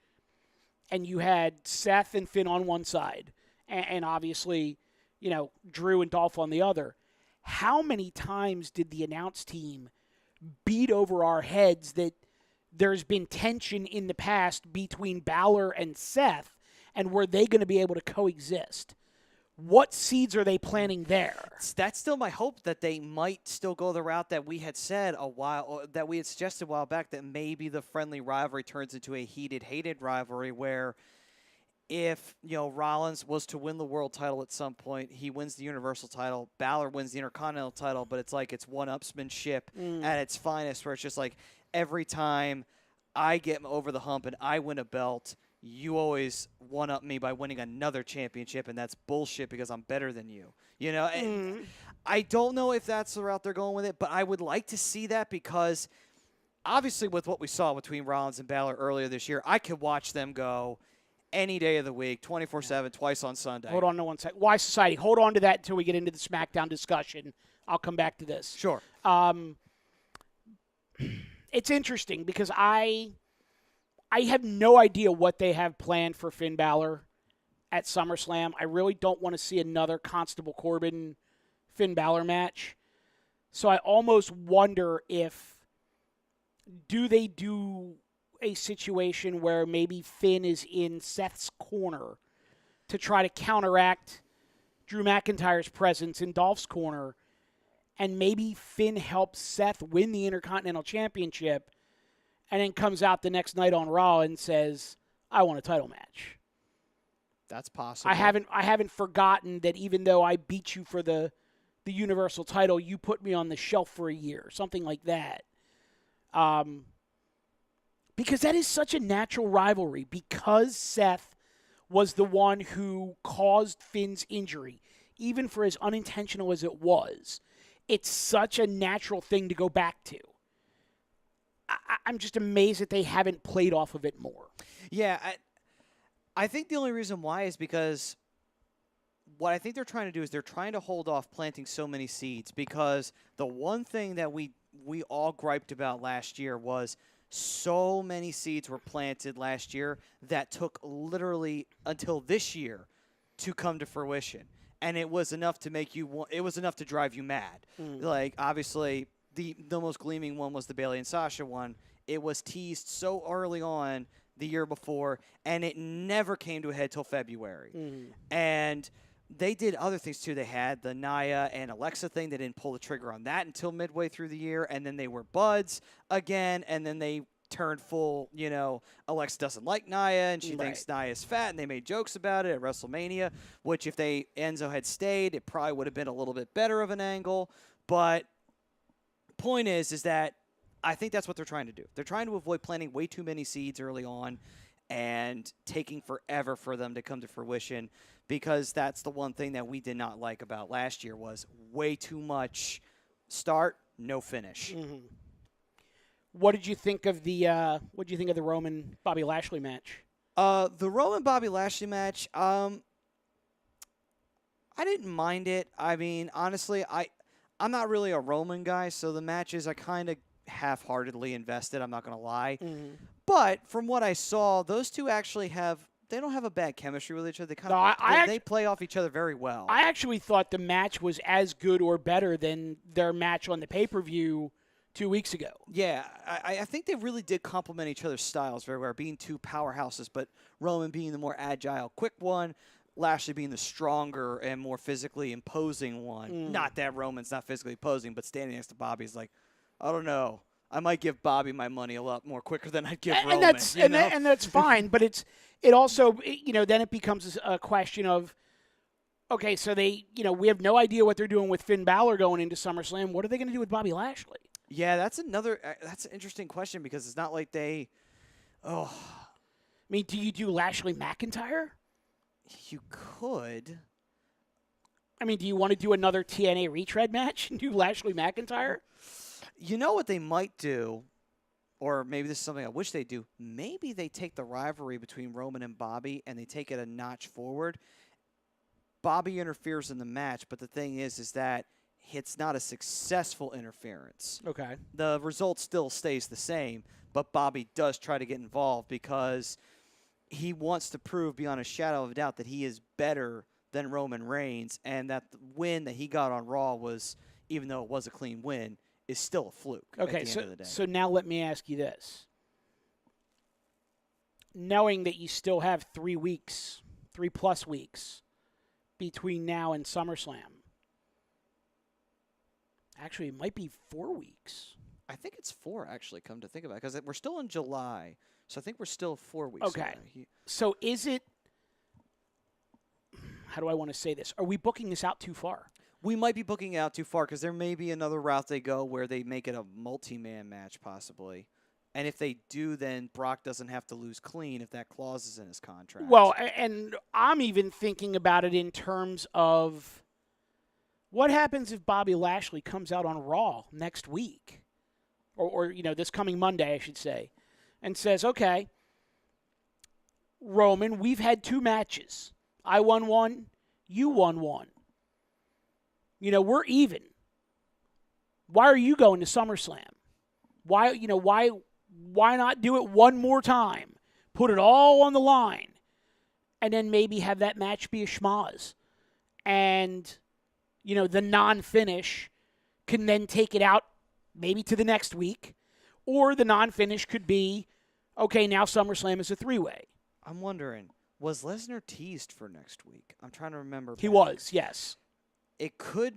and you had Seth and Finn on one side, and obviously, Drew and Dolph on the other, how many times did the announce team beat over our heads that there's been tension in the past between Balor and Seth, and were they going to be able to coexist? What seeds are they planting there? That's still my hope, that they might still go the route that we had said that we had suggested a while back, that maybe the friendly rivalry turns into a heated, hated rivalry where if, Rollins was to win the world title at some point, he wins the Universal title, Balor wins the Intercontinental title, but it's like it's one-upsmanship at its finest, where it's just like every time I get over the hump and I win a belt, you always one-up me by winning another championship, and that's bullshit because I'm better than you. And I don't know if that's the route they're going with it, but I would like to see that, because obviously with what we saw between Rollins and Balor earlier this year, I could watch them go any day of the week, 24/7, twice on Sunday. Hold on to one second. Why Society? Hold on to that until we get into the SmackDown discussion. I'll come back to this. Sure. It's interesting because I have no idea what they have planned for Finn Balor at SummerSlam. I really don't want to see another Constable Corbin Finn Balor match. So I almost wonder if they do a situation where maybe Finn is in Seth's corner to try to counteract Drew McIntyre's presence in Dolph's corner, and maybe Finn helps Seth win the Intercontinental Championship, and then comes out the next night on Raw and says, I want a title match. That's possible. I haven't forgotten that even though I beat you for the Universal title, you put me on the shelf for a year, something like that. Because that is such a natural rivalry, because Seth was the one who caused Finn's injury, even for as unintentional as it was. it's such a natural thing to go back to. I'm just amazed that they haven't played off of it more. Yeah, I think the only reason why is because what I think they're trying to do is they're trying to hold off planting so many seeds, because the one thing that we all griped about last year was so many seeds were planted last year that took literally until this year to come to fruition. And it was enough to make you it was enough to drive you mad. Like, obviously, the most gleaming one was the Bailey and Sasha one. It was teased so early on the year before, and it never came to a head till February. And they did other things too. They had the Nia and Alexa thing. They didn't pull the trigger on that until midway through the year, and then they were buds again, and then they turned full, Alexa doesn't like Nia, and she thinks Nia's fat, and they made jokes about it at WrestleMania, which if Enzo had stayed, it probably would have been a little bit better of an angle. But point is that I think that's what they're trying to do. They're trying to avoid planting way too many seeds early on and taking forever for them to come to fruition, because that's the one thing that we did not like about last year was way too much start, no finish. What did you think of the Roman Bobby Lashley match? The Roman Bobby Lashley match, I didn't mind it. I mean, honestly, I'm not really a Roman guy, so the matches I kind of half-heartedly invested, I'm not going to lie. But from what I saw, those two actually they don't have a bad chemistry with each other. They play off each other very well. I actually thought the match was as good or better than their match on the pay-per-view 2 weeks ago. Yeah, I think they really did complement each other's styles very well, being two powerhouses, but Roman being the more agile, quick one, Lashley being the stronger and more physically imposing one. Not that Roman's not physically imposing, but standing next to Bobby's like, I don't know. I might give Bobby my money a lot more quicker than I'd give Roman. And that's fine, but it also, then it becomes a question of, okay, so we have no idea what they're doing with Finn Balor going into SummerSlam. What are they going to do with Bobby Lashley? Yeah, that's an interesting question, because it's not like I mean, do you do Lashley McIntyre? You could. I mean, do you want to do another TNA retread match and do Lashley McIntyre? You know what they might do, or maybe this is something I wish they do, maybe they take the rivalry between Roman and Bobby and they take it a notch forward. Bobby interferes in the match, but the thing is that it's not a successful interference. Okay. The result still stays the same, but Bobby does try to get involved because he wants to prove beyond a shadow of a doubt that he is better than Roman Reigns, and that the win that he got on Raw was, even though it was a clean win, is still a fluke at the end of the day. So now let me ask you this. Knowing that you still have 3 plus weeks between now and SummerSlam. Actually, it might be 4 weeks. I think it's 4, actually, come to think about it, because we're still in July, so I think we're still 4 weeks away. Okay. So is it, how do I want to say this? Are we booking this out too far? We might be booking it out too far, because there may be another route they go where they make it a multi-man match, possibly. And if they do, then Brock doesn't have to lose clean if that clause is in his contract. Well, and I'm even thinking about it in terms of what happens if Bobby Lashley comes out on Raw next week, or this coming Monday, I should say, and says, okay, Roman, we've had 2 matches. I won 1, you won 1. We're even. Why are you going to SummerSlam? Why not do it one more time? Put it all on the line, and then maybe have that match be a schmoz. And, the non-finish can then take it out maybe to the next week, or the non-finish could be, okay, now SummerSlam is a 3-way. I'm wondering, was Lesnar teased for next week? I'm trying to remember. He was, yes. It could.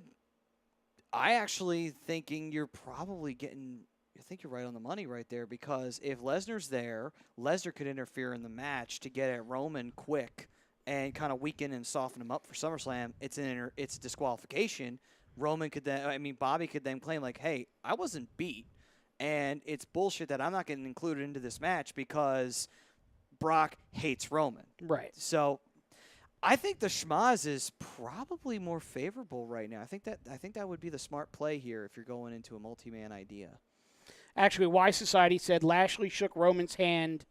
I actually thinking you're probably getting. I think you're right on the money right there, because if Lesnar's there, Lesnar could interfere in the match to get at Roman quick and kind of weaken and soften him up for SummerSlam. It's disqualification. Bobby could then claim like, hey, I wasn't beat, and it's bullshit that I'm not getting included into this match because Brock hates Roman. Right. So I think the schmaz is probably more favorable right now. I think that would be the smart play here if you're going into a multi-man idea. Actually, Y Society said Lashley shook Roman's hand,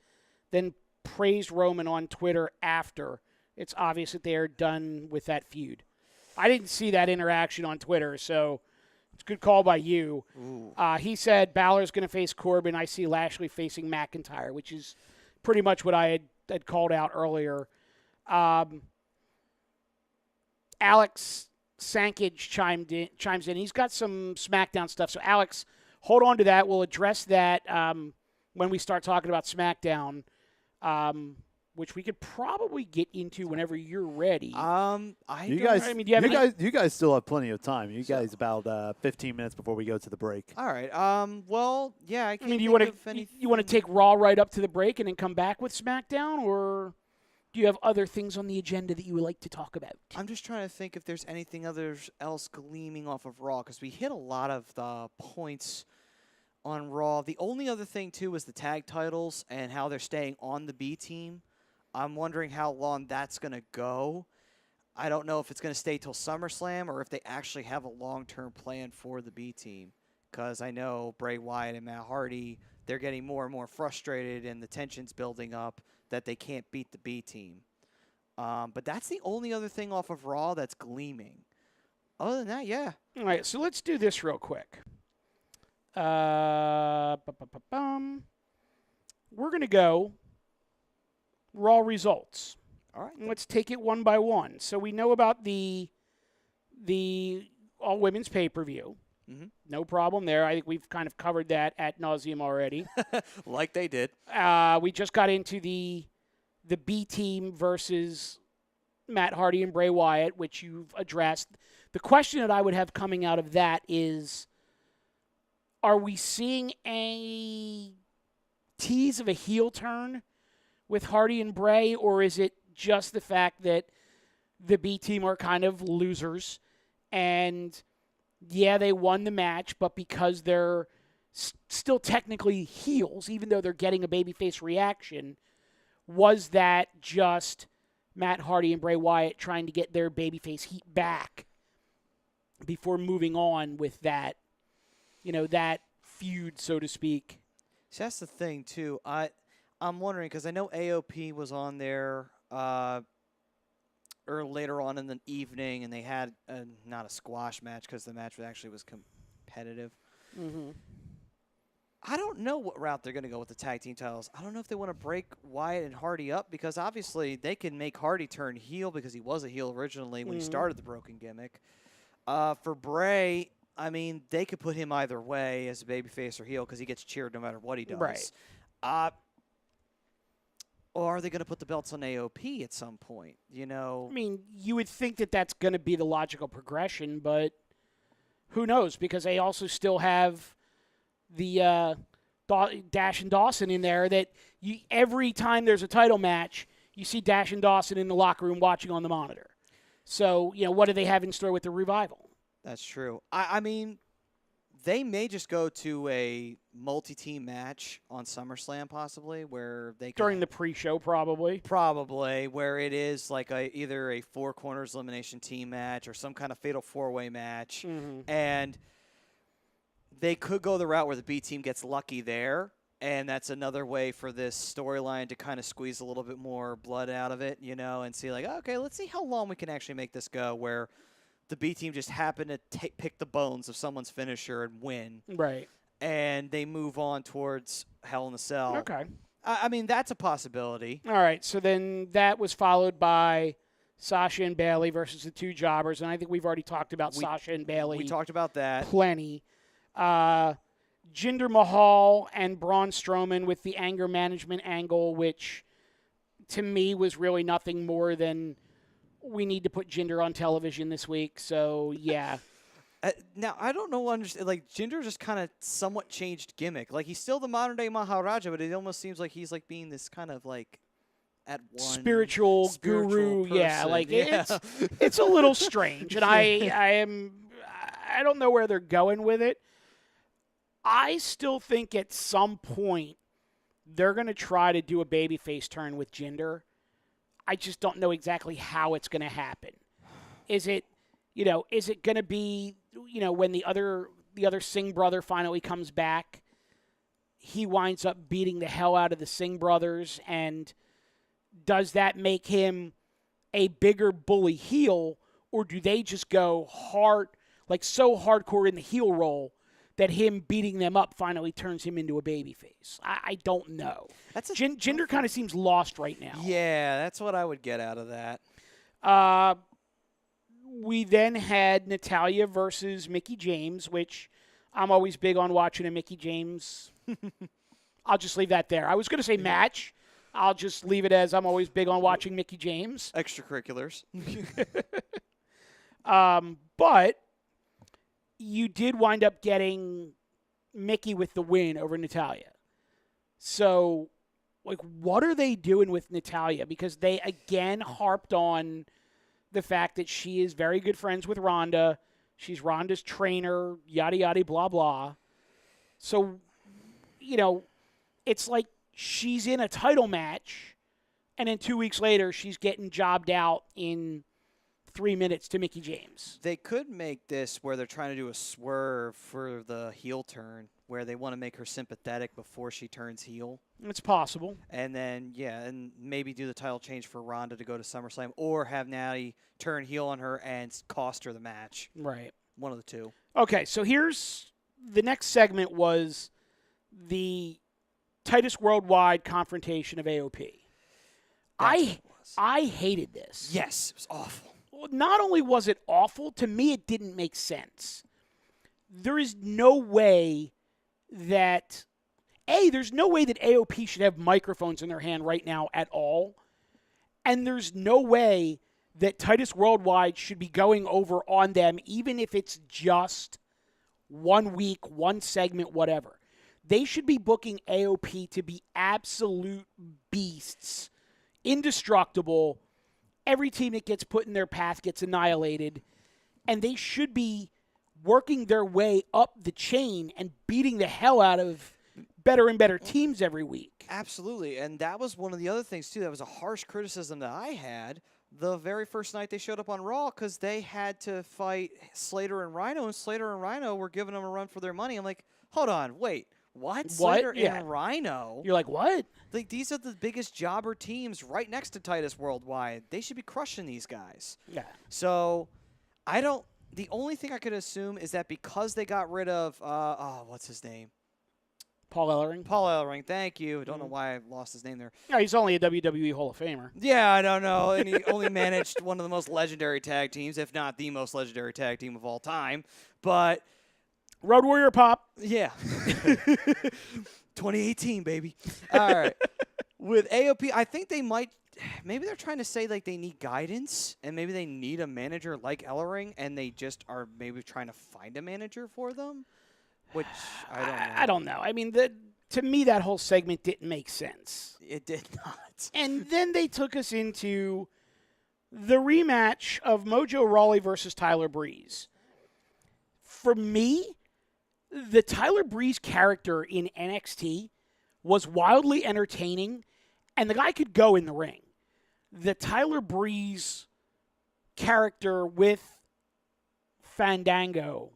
then praised Roman on Twitter after. It's obvious that they are done with that feud. I didn't see that interaction on Twitter, so it's a good call by you. He said Balor's going to face Corbin. I see Lashley facing McIntyre, which is pretty much what I had called out earlier. Alex Sankage chimes in. He's got some SmackDown stuff. So, Alex, hold on to that. We'll address that when we start talking about SmackDown, which we could probably get into whenever you're ready. You guys still have plenty of time. You guys about 15 minutes before we go to the break. All right. Well, yeah. I mean, do you want to take Raw right up to the break and then come back with SmackDown, or do you have other things on the agenda that you would like to talk about? I'm just trying to think if there's anything else gleaming off of Raw, because we hit a lot of the points on Raw. The only other thing, too, is the tag titles and how they're staying on the B team. I'm wondering how long that's going to go. I don't know if it's going to stay till SummerSlam or if they actually have a long-term plan for the B team, because I know Bray Wyatt and Matt Hardy, they're getting more and more frustrated and the tension's building up that they can't beat the B team. But that's the only other thing off of Raw that's gleaming. Other than that, yeah. All right, so let's do this real quick. We're going to go Raw results. All right. Let's take it one by one. So we know about the all-women's pay-per-view. Mm-hmm. No problem there. I think we've kind of covered that ad nauseum already. Like they did. We just got into the B team versus Matt Hardy and Bray Wyatt, which you've addressed. The question that I would have coming out of that is, are we seeing a tease of a heel turn with Hardy and Bray, or is it just the fact that the B team are kind of losers and yeah, they won the match, but because they're still technically heels, even though they're getting a babyface reaction, was that just Matt Hardy and Bray Wyatt trying to get their babyface heat back before moving on with that, that feud, so to speak? See, that's the thing, too. I'm wondering, because I know AOP was on there or later on in the evening, and they had not a squash match because the match actually was competitive. Mm-hmm. I don't know what route they're going to go with the tag team titles. I don't know if they want to break Wyatt and Hardy up, because obviously they can make Hardy turn heel because he was a heel originally when he started the broken gimmick. For Bray, I mean, they could put him either way as a babyface or heel because he gets cheered no matter what he does. Right. Or are they going to put the belts on AOP at some point? I mean, you would think that that's going to be the logical progression, but who knows? Because they also still have the Dash and Dawson in there that every time there's a title match, you see Dash and Dawson in the locker room watching on the monitor. So, what do they have in store with the Revival? That's true. I mean, they may just go to a multi-team match on SummerSlam, possibly, where they during the pre-show, probably, where it is like either a four corners elimination team match or some kind of fatal four-way match, and they could go the route where the B team gets lucky there, and that's another way for this storyline to kind of squeeze a little bit more blood out of it, and see like, okay, let's see how long we can actually make this go, where the B team just happen to pick the bones of someone's finisher and win. Right. And they move on towards Hell in a Cell. Okay. I mean, that's a possibility. All right. So then that was followed by Sasha and Bayley versus the two jobbers. And I think we've already talked about Sasha and Bayley. We talked about that. Plenty. Jinder Mahal and Braun Strowman with the anger management angle, which to me was really nothing more than we need to put Jinder on television this week. So, yeah. Now, I don't know, like, Jinder just kind of somewhat changed gimmick. Like, he's still the modern-day Maharaja, but it almost seems like he's, like, being this kind of, like, at one spiritual guru. person. Yeah, like, it's a little strange. And I don't know where they're going with it. I still think at some point they're going to try to do a babyface turn with Jinder. I just don't know exactly how it's going to happen. Is it going to be, when the other Singh brother finally comes back, he winds up beating the hell out of the Singh brothers, and does that make him a bigger bully heel, or do they just go hard, like so hardcore in the heel role that him beating them up finally turns him into a babyface? I don't know. Jinder kind of seems lost right now. Yeah, that's what I would get out of that. We then had Natalya versus Mickie James, which I'm always big on watching a Mickie James. I'll just leave that there. I was going to say match. I'll just leave it as I'm always big on watching Mickie James. Extracurriculars. But you did wind up getting Mickie with the win over Natalya. So, what are they doing with Natalya? Because they, again, harped on the fact that she is very good friends with Ronda. She's Ronda's trainer, yada, yada, blah, blah. So, it's like she's in a title match, and then 2 weeks later, she's getting jobbed out in 3 minutes to Mickie James. They could make this where they're trying to do a swerve for the heel turn, where they want to make her sympathetic before she turns heel. It's possible. And then, and maybe do the title change for Ronda to go to SummerSlam, or have Natty turn heel on her and cost her the match. Right. One of the two. Okay, so here's the next segment was the Titus Worldwide confrontation of AOP. I hated this. Yes, it was awful. Not only was it awful, to me it didn't make sense. There is no way that there's no way that AOP should have microphones in their hand right now at all. And there's no way that Titus Worldwide should be going over on them, even if it's just 1 week, one segment, whatever. They should be booking AOP to be absolute beasts, indestructible. Every team that gets put in their path gets annihilated. And they should be working their way up the chain and beating the hell out of better and better teams every week. Absolutely. And that was one of the other things, too. That was a harsh criticism that I had the very first night they showed up on Raw, because they had to fight Slater and Rhino, and Slater and Rhino were giving them a run for their money. I'm like, hold on, wait. What? Slater and Rhino? You're like, what? Like, these are the biggest jobber teams right next to Titus Worldwide. They should be crushing these guys. Yeah. So, the only thing I could assume is that because they got rid of, what's his name? Paul Ellering. Paul Ellering, thank you. I don't know why I lost his name there. Yeah, he's only a WWE Hall of Famer. Yeah, I don't know. And he only managed one of the most legendary tag teams, if not the most legendary tag team of all time. But Road Warrior Pop. Yeah. 2018, baby. All right. With AOP, I think they might – maybe they're trying to say, like, they need guidance, and maybe they need a manager like Ellering, and they just are maybe trying to find a manager for them, which I don't know. I don't know. I mean, to me, that whole segment didn't make sense. It did not. And then they took us into the rematch of Mojo Rawley versus Tyler Breeze. For me, the Tyler Breeze character in NXT was wildly entertaining, and the guy could go in the ring. The Tyler Breeze character with Fandango,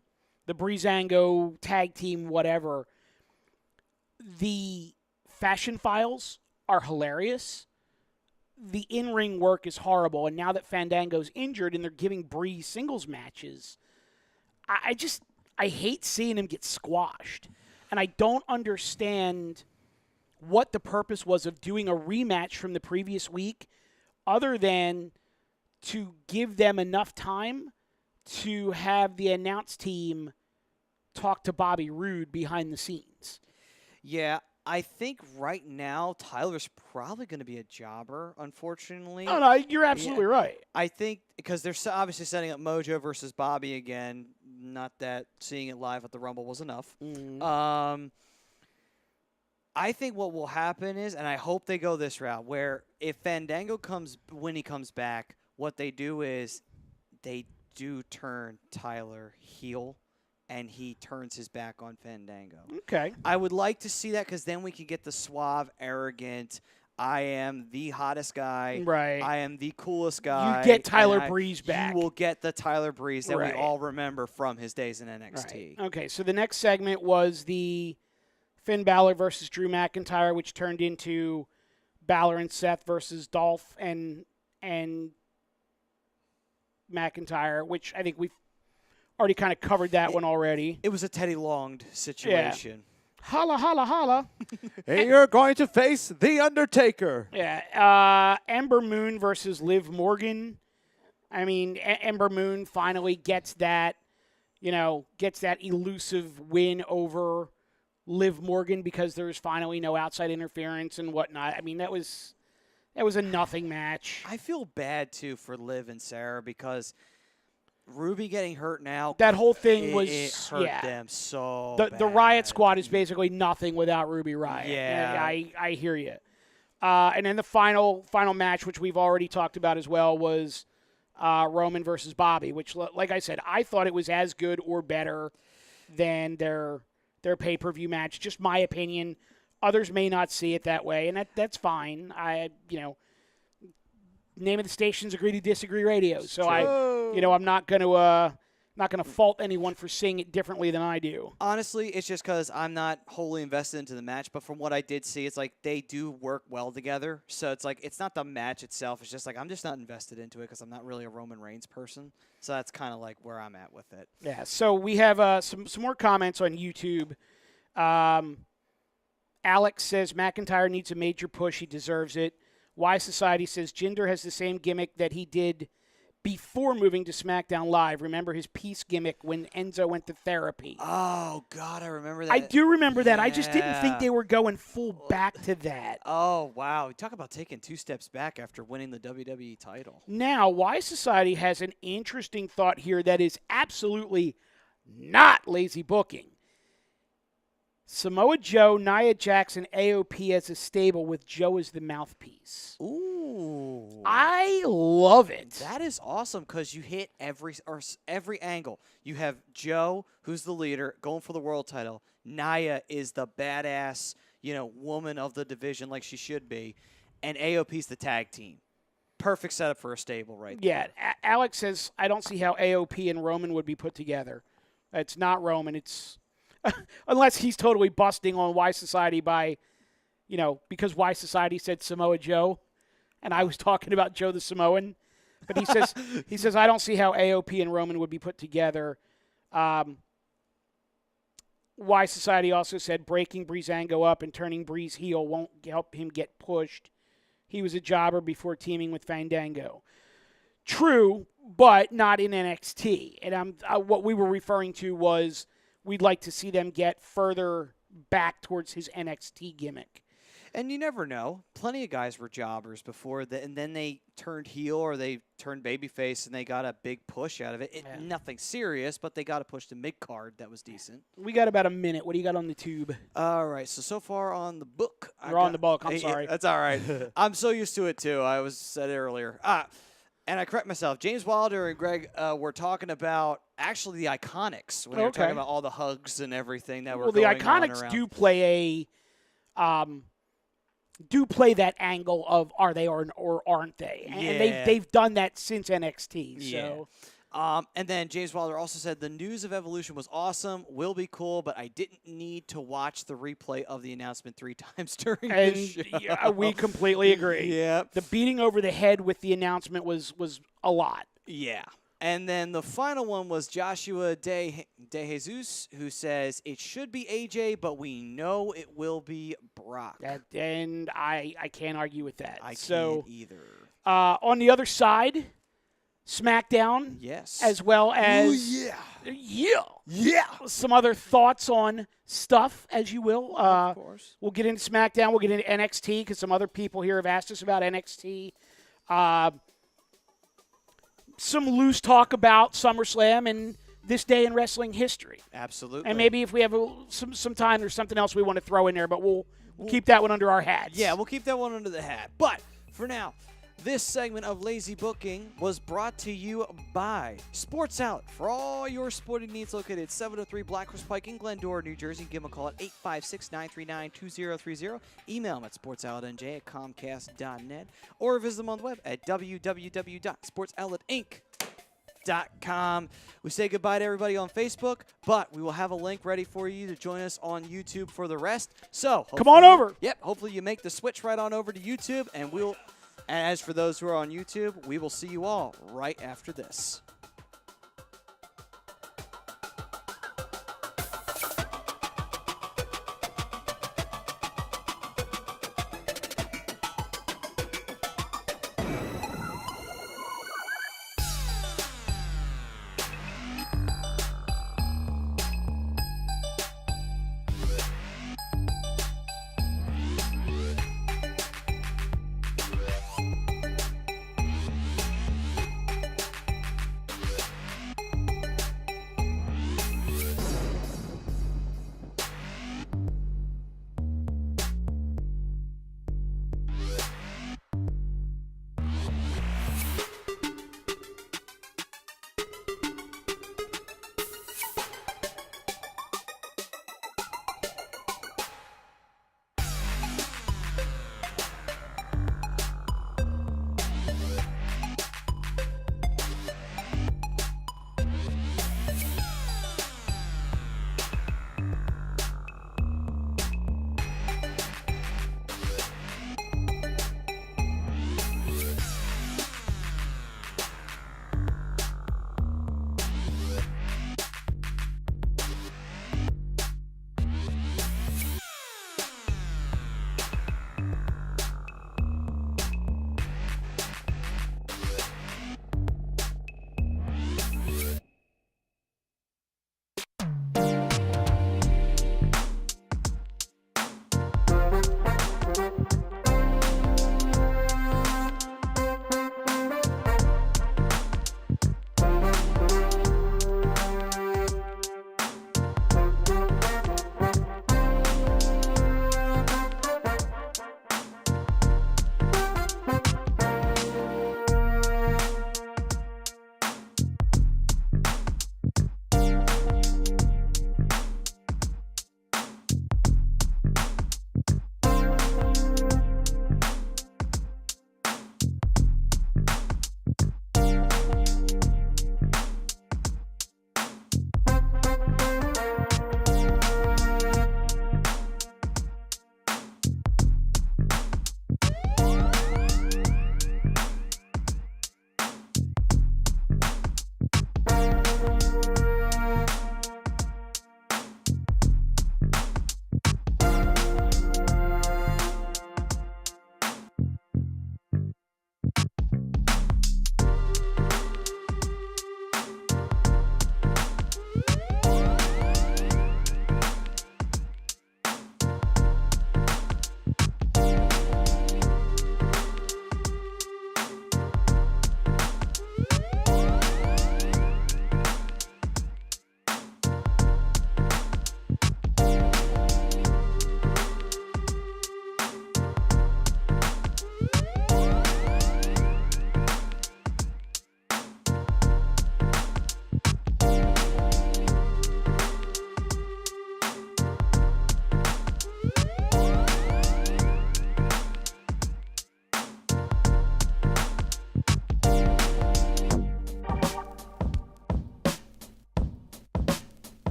the Breezango tag team, whatever, the fashion files are hilarious. The in-ring work is horrible, and now that Fandango's injured and they're giving Breeze singles matches, I hate seeing him get squashed. And I don't understand what the purpose was of doing a rematch from the previous week other than to give them enough time to have the announce team talk to Bobby Roode behind the scenes. Yeah, I think right now Tyler's probably going to be a jobber, unfortunately. No, you're absolutely right. I think because they're obviously setting up Mojo versus Bobby again. Not that seeing it live at the Rumble was enough. Mm-hmm. I think what will happen is, and I hope they go this route, where if Fandango when he comes back, what they do is they do turn Tyler heel, and he turns his back on Fandango. Okay. I would like to see that because then we can get the suave, arrogant, I am the hottest guy. Right. I am the coolest guy. You get Tyler and Breeze back. You will get the Tyler Breeze that Right. we all remember from his days in NXT. Right. Okay, so the next segment was the Finn Balor versus Drew McIntyre, which turned into Balor and Seth versus Dolph and McIntyre, which I think we've already kind of covered that one already. It was a Teddy Longed situation. Holla, holla, holla. Hey, you're going to face The Undertaker. Yeah. Ember Moon versus Liv Morgan. I mean, Ember Moon finally gets that elusive win over Liv Morgan because there's finally no outside interference and whatnot. I mean, that was a nothing match. I feel bad, too, for Liv and Sarah because Ruby getting hurt now. That whole thing it hurt them so bad. The Riot Squad is basically nothing without Ruby Riot. Yeah. I hear you. And then the final match, which we've already talked about as well, was Roman versus Bobby, which, like I said, I thought it was as good or better than their pay-per-view match. Just my opinion. Others may not see it that way, and that's fine. Name of the station's Agree to Disagree Radio, so I'm not going to fault anyone for seeing it differently than I do. Honestly, it's just because I'm not wholly invested into the match, but from what I did see, it's like they do work well together. So it's like it's not the match itself. It's just like I'm just not invested into it because I'm not really a Roman Reigns person. So that's kind of like where I'm at with it. Yeah, so we have some more comments on YouTube. Alex says McIntyre needs a major push. He deserves it. Why Society says Jinder has the same gimmick that he did before moving to SmackDown Live. Remember his peace gimmick when Enzo went to therapy. Oh, God, I remember that. I do remember that. Yeah. I just didn't think they were going full back to that. Oh, wow. Talk about taking 2 steps back after winning the WWE title. Now, Why Society has an interesting thought here that is absolutely not lazy booking. Samoa Joe, Nia Jax, and AOP as a stable with Joe as the mouthpiece. Ooh. I love it. That is awesome because you hit every angle. You have Joe, who's the leader, going for the world title. Nia is the badass, woman of the division like she should be. And AOP's the tag team. Perfect setup for a stable right there. Yeah, Alex says, I don't see how AOP and Roman would be put together. It's not Roman. It's... Unless he's totally busting on Why Society by, because Why Society said Samoa Joe, and I was talking about Joe the Samoan. But he says I don't see how AOP and Roman would be put together. Why Society also said breaking Breezango up and turning Breeze heel won't help him get pushed. He was a jobber before teaming with Fandango. True, but not in NXT. And what we were referring to was we'd like to see them get further back towards his NXT gimmick. And you never know. Plenty of guys were jobbers before, and then they turned heel or they turned babyface, and they got a big push out of it. Nothing serious, but they got a push to mid-card that was decent. We got about a minute. What do you got on the tube? All right, so far on the book. We're on the book. I'm sorry. That's all right. I'm so used to it, too. I said it earlier. And I correct myself. James Wilder and Greg were talking about actually the Iconics when they were talking about all the hugs and everything that were going on around. Well, the Iconics do play that angle of are they or aren't they? And they've done that since NXT. So. And then James Wilder also said the news of Evolution was awesome, will be cool, but I didn't need to watch the replay of the announcement 3 times during the show. Yeah, we completely agree. Yeah. The beating over the head with the announcement was a lot. Yeah. And then the final one was Joshua De Jesus, who says it should be AJ, but we know it will be Brock. And I can't argue with that. I can't either. On the other side, SmackDown. Yes. As well as some other thoughts on stuff, as you will. Of course. We'll get into SmackDown. We'll get into NXT because some other people here have asked us about NXT. Some loose talk about SummerSlam and this day in wrestling history. Absolutely. And maybe if we have some time, there's something else we want to throw in there, but we'll keep that one under our hats. Yeah, we'll keep that one under the hat. But for now, This segment of Lazy Booking was brought to you by Sports Outlet. For all your sporting needs, located at 703 Blackhorse Pike in Glendora, New Jersey. Give them a call at 856-939-2030. Email them at sportsoutletnj@comcast.net or visit them on the web at www.sportsoutletinc.com. We say goodbye to everybody on Facebook, but we will have a link ready for you to join us on YouTube for the rest. So Come on over. Yep, hopefully you make the switch right on over to YouTube, and as for those who are on YouTube, we will see you all right after this.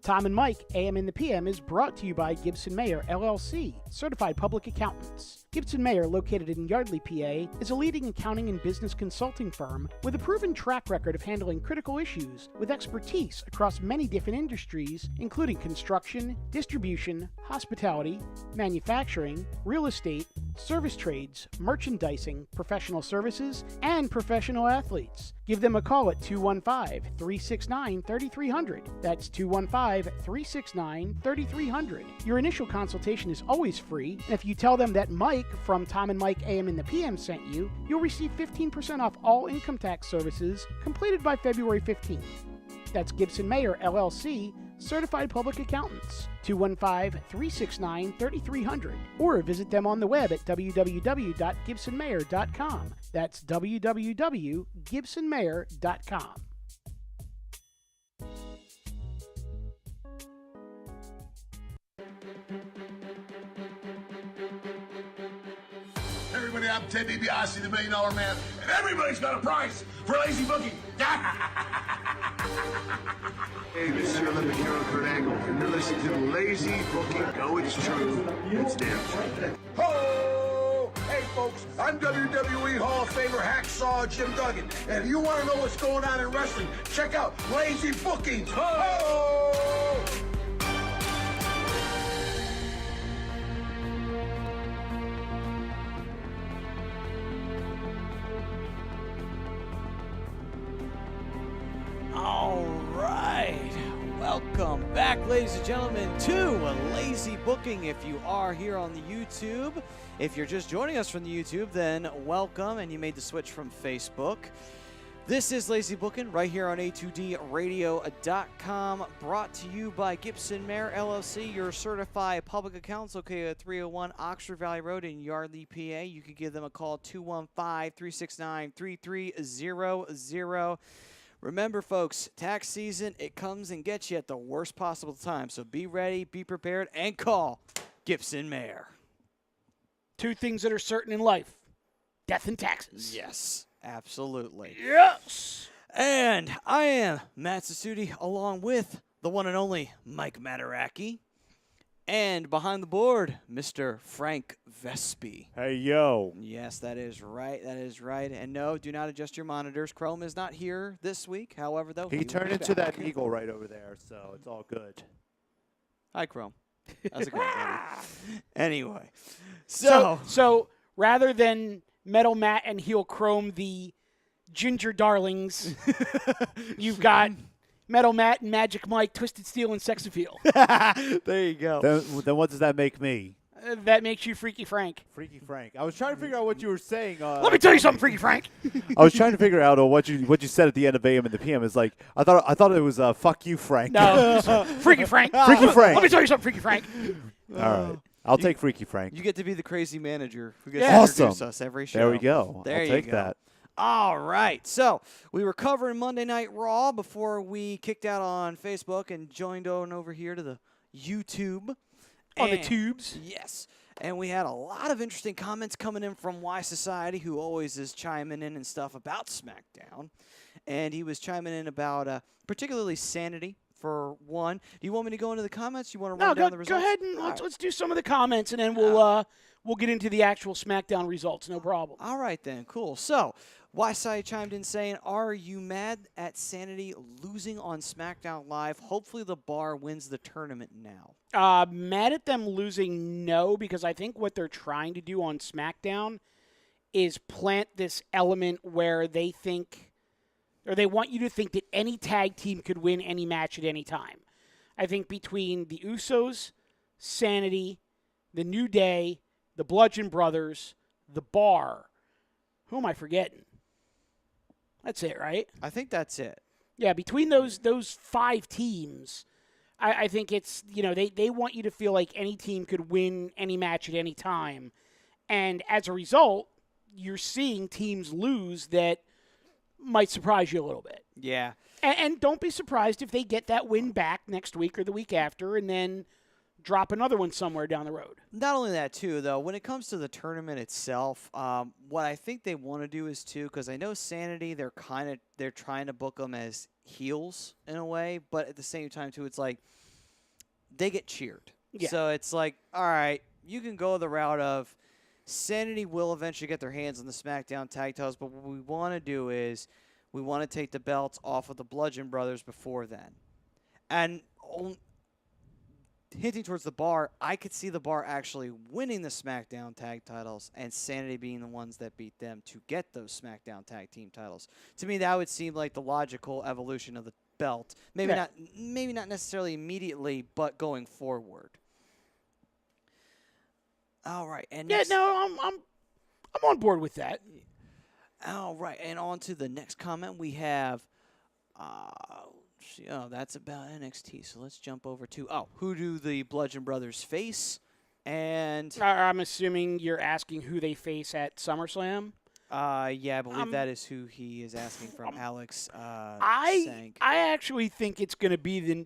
Tom and Mike, AM in the PM, is brought to you by Gibson Mayer, LLC, Certified Public Accountants. Gibson Mayer, located in Yardley, PA, is a leading accounting and business consulting firm with a proven track record of handling critical issues with expertise across many different industries, including construction, distribution, hospitality, manufacturing, real estate, service trades, merchandising, professional services, and professional athletes. Give them a call at 215-369-3300. That's 215-369-3300. Your initial consultation is always free, and if you tell them that Mike from Tom and Mike AM in the PM sent you, you'll receive 15% off all income tax services completed by February 15th. That's Gibson Mayer, LLC, Certified Public Accountants, 215-369-3300, or visit them on the web at www.gibsonmayer.com. That's www.gibsonmayer.com. Everybody, I'm Ted DiBiase, the $1 Million Man, and everybody's got a price for lazy booking. Hey, this is your Olympic hero, Kurt Angle, and you're listening to Lazy Booking. Go, it's true. It's damn true. Ho! Hey, folks, I'm WWE Hall of Famer Hacksaw Jim Duggan, and if you want to know what's going on in wrestling, check out Lazy Bookings. Ho! All right. Welcome back, ladies and gentlemen, to Lazy Booking. If you are here on the YouTube, if you're just joining us from the YouTube, then welcome, and you made the switch from Facebook. This is Lazy Booking right here on A2DRadio.com, brought to you by Gibson Mayer, LLC, your certified public accounts located at 301 Oxford Valley Road in Yardley, PA. You can give them a call, 215-369-3300. Remember, folks, tax season, it comes and gets you at the worst possible time. So be ready, be prepared, and call Gibson Mayer. Two things that are certain in life: death and taxes. Yes, absolutely. Yes! And I am Matt Ciancutti, along with the one and only Mike Materacky. And behind the board, Mr. Frank Vespi. Hey, yo. Yes, that is right. That is right. And no, do not adjust your monitors. Chrome is not here this week. However, though, He will turned be into back. that eagle right over there, so it's all good. Hi, Chrome. How's it going, buddy? Anyway, So rather than Metal Matt and Heel Chrome, the Ginger Darlings, you've got Metal Matt and Magic Mike, Twisted Steel, and Sex Appeal. there you go. Then what does that make me? That makes you Freaky Frank. Freaky Frank. I was trying to figure out what you were saying. Let me tell you something, Freaky Frank. I was trying to figure out what you said at the end of AM and the PM. Is like I thought it was fuck you, Frank. No, Freaky Frank. Freaky Frank. Let me tell you something, Freaky Frank. All right. I'll take Freaky Frank. You get to be the crazy manager who gets Yeah. to Awesome. introduce us every show. There we go. There I'll you take go. that. All right. So we were covering Monday Night Raw before we kicked out on Facebook and joined on over here to the YouTube. On the And- tubes. Yes. And we had a lot of interesting comments coming in from Y Society, who always is chiming in and stuff about SmackDown. And he was chiming in about particularly Sanity, for one. Do you want me to go into the comments? You want to run down the results? Go ahead and All right. let's do some of the comments, and then we'll get into the actual SmackDown results. No problem. All right, then. Cool. So, Y-Side chimed in saying, are you mad at Sanity losing on SmackDown Live? Hopefully the Bar wins the tournament now. Mad at them losing, no, because I think what they're trying to do on SmackDown is plant this element where they think, or they want you to think that any tag team could win any match at any time. I think between the Usos, Sanity, the New Day, the Bludgeon Brothers, the Bar, who am I forgetting? That's it, right? I think that's it. Yeah, between those 5 teams, I think it's, they want you to feel like any team could win any match at any time. And as a result, you're seeing teams lose that might surprise you a little bit. Yeah. And don't be surprised if they get that win back next week or the week after and then drop another one somewhere down the road. Not only that, too, though, when it comes to the tournament itself, what I think they want to do is, too, because I know Sanity, they're trying to book them as heels in a way, but at the same time, too, it's like they get cheered. Yeah. So it's like, all right, you can go the route of Sanity will eventually get their hands on the SmackDown tag titles, but what we want to do is we want to take the belts off of the Bludgeon Brothers before then. And hinting towards the Bar, I could see the Bar actually winning the SmackDown tag titles and Sanity being the ones that beat them to get those SmackDown tag team titles. To me, that would seem like the logical evolution of the belt. Maybe not necessarily immediately, but going forward. All right, and Yeah, no, I'm on board with that. all right, and on to the next comment we have. That's about NXT. So let's jump over to who do the Bludgeon Brothers face? And I'm assuming you're asking who they face at SummerSlam. yeah, I believe that is who he is asking from. Alex. I actually think it's going to be the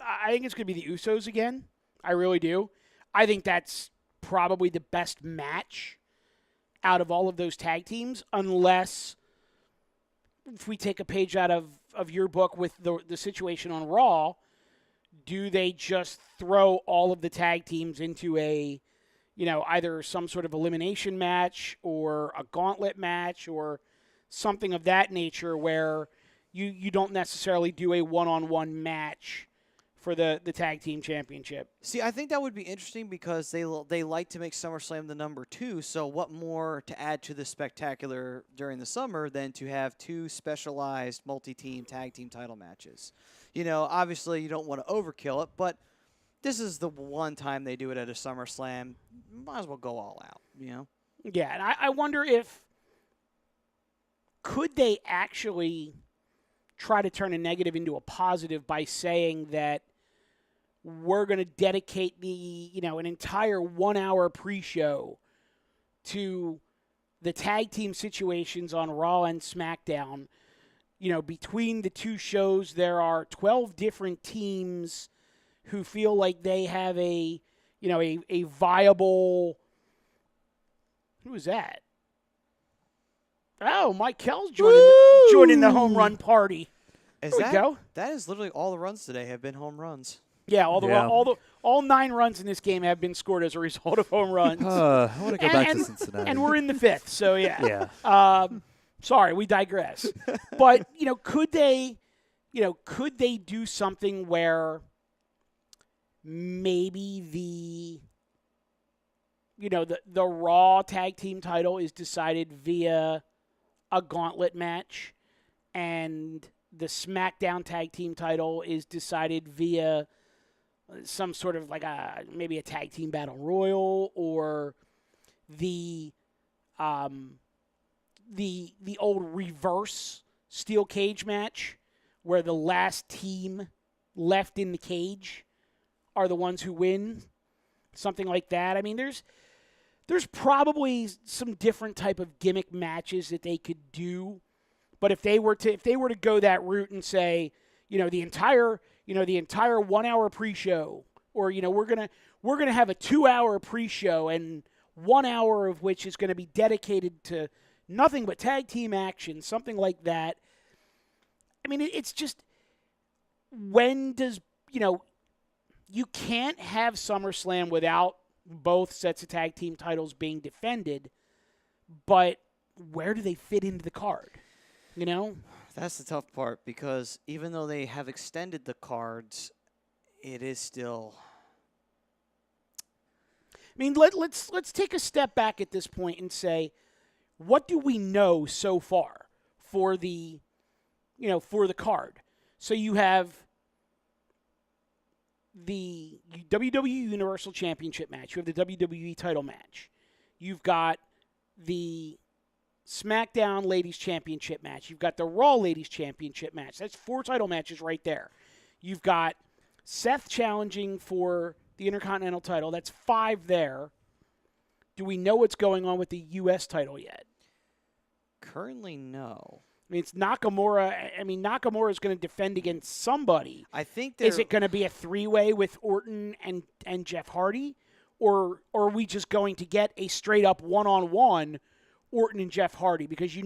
Usos again. I really do. I think that's probably the best match out of all of those tag teams, unless if we take a page out of your book with the situation on Raw, do they just throw all of the tag teams into a, either some sort of elimination match or a gauntlet match or something of that nature where you don't necessarily do a one-on-one match for the tag team championship? See, I think that would be interesting because they like to make SummerSlam the number 2. So what more to add to the spectacular during the summer than to have 2 specialized multi-team tag team title matches? Obviously you don't want to overkill it, but this is the one time they do it at a SummerSlam. Might as well go all out, Yeah, and I wonder if could they actually try to turn a negative into a positive by saying that we're going to dedicate an entire 1-hour pre-show to the tag team situations on Raw and SmackDown. Between the 2 shows, there are 12 different teams who feel like they have a viable. Who is that? Oh, Mike Kell's joining the home run party. There we go. That is literally all the runs today have been home runs. Yeah, all 9 runs in this game have been scored as a result of home runs. I want to go back to Cincinnati. And we're in the 5th, so yeah. Yeah. Sorry, we digress. But could they do something where maybe the Raw tag team title is decided via a gauntlet match, and the SmackDown tag team title is decided via some sort of maybe a tag team battle royal, or the old reverse steel cage match where the last team left in the cage are the ones who win, something like that. I mean, there's probably some different type of gimmick matches that they could do, but if they were to go that route and say, the entire 1-hour pre-show, or we're gonna have a 2-hour pre-show and 1 hour of which is going to be dedicated to nothing but tag team action, something like that. I mean, it's just, when does you can't have SummerSlam without both sets of tag team titles being defended, but where do they fit into the card? That's the tough part, because even though they have extended the cards, it is still. I mean, let's take a step back at this point and say, what do we know so far for the card? So you have the WWE Universal Championship match. You have the WWE title match. You've got the SmackDown Ladies Championship match. You've got the Raw Ladies Championship match. That's 4 title matches right there. You've got Seth challenging for the Intercontinental title. That's 5 there. Do we know what's going on with the U.S. title yet? Currently, no. I mean, it's Nakamura. I mean, Nakamura is going to defend against somebody. I think is it going to be a 3-way with Orton and Jeff Hardy, or are we just going to get a straight-up one-on-one Orton and Jeff Hardy? Because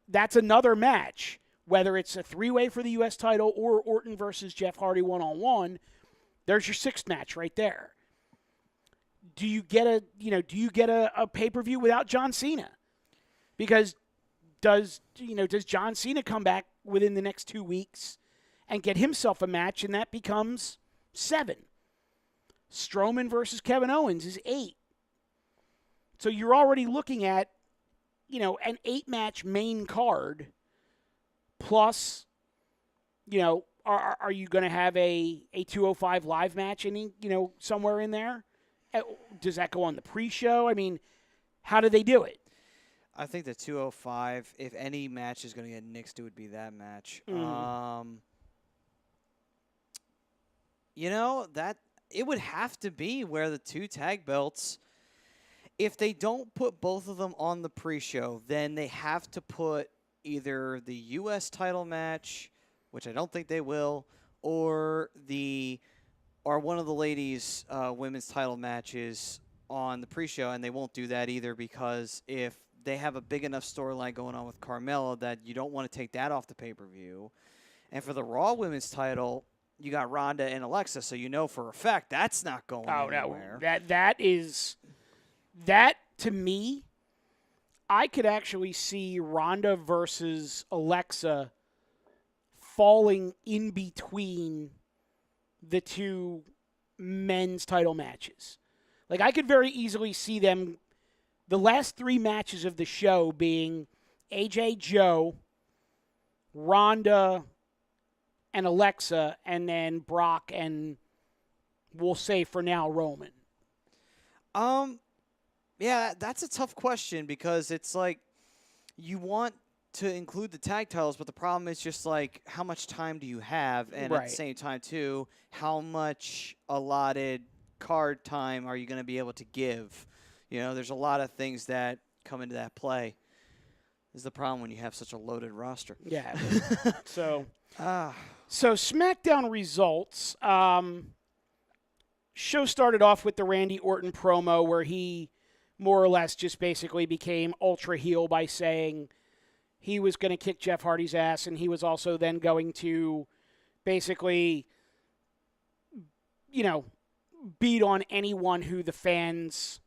that's another match, whether it's a 3-way for the U.S. title or Orton versus Jeff Hardy one-on-one. There's your sixth match right there. Do you get a pay-per-view without John Cena? Because does John Cena come back within the next 2 weeks and get himself a match, and that becomes 7? Strowman versus Kevin Owens is 8. So you're already looking at, an 8-match main card plus, are you going to have a 205 live match somewhere in there? Does that go on the pre-show? I mean, how do they do it? I think the 205, if any match is going to get nixed, it would be that match. That it would have to be where the 2 tag belts, if they don't put both of them on the pre-show, then they have to put either the U.S. title match, which I don't think they will, or one of the ladies' women's title matches on the pre-show, and they won't do that either because if they have a big enough storyline going on with Carmella that you don't want to take that off the pay-per-view. And for the Raw women's title, you got Ronda and Alexa, so for a fact that's not going anywhere. No, that to me, I could actually see Ronda versus Alexa falling in between the 2 men's title matches. Like, I could very easily see them, the last 3 matches of the show being AJ, Joe, Ronda, and Alexa, and then Brock and, we'll say for now, Roman. Yeah, that's a tough question because it's like you want to include the tag titles, but the problem is just like how much time do you have? And at the same time, too, how much allotted card time are you going to be able to give? There's a lot of things that come into that play. This is the problem when you have such a loaded roster. Yeah. So SmackDown results. Show started off with the Randy Orton promo where he more or less just basically became ultra heel by saying he was going to kick Jeff Hardy's ass, and he was also then going to basically, beat on anyone who the fans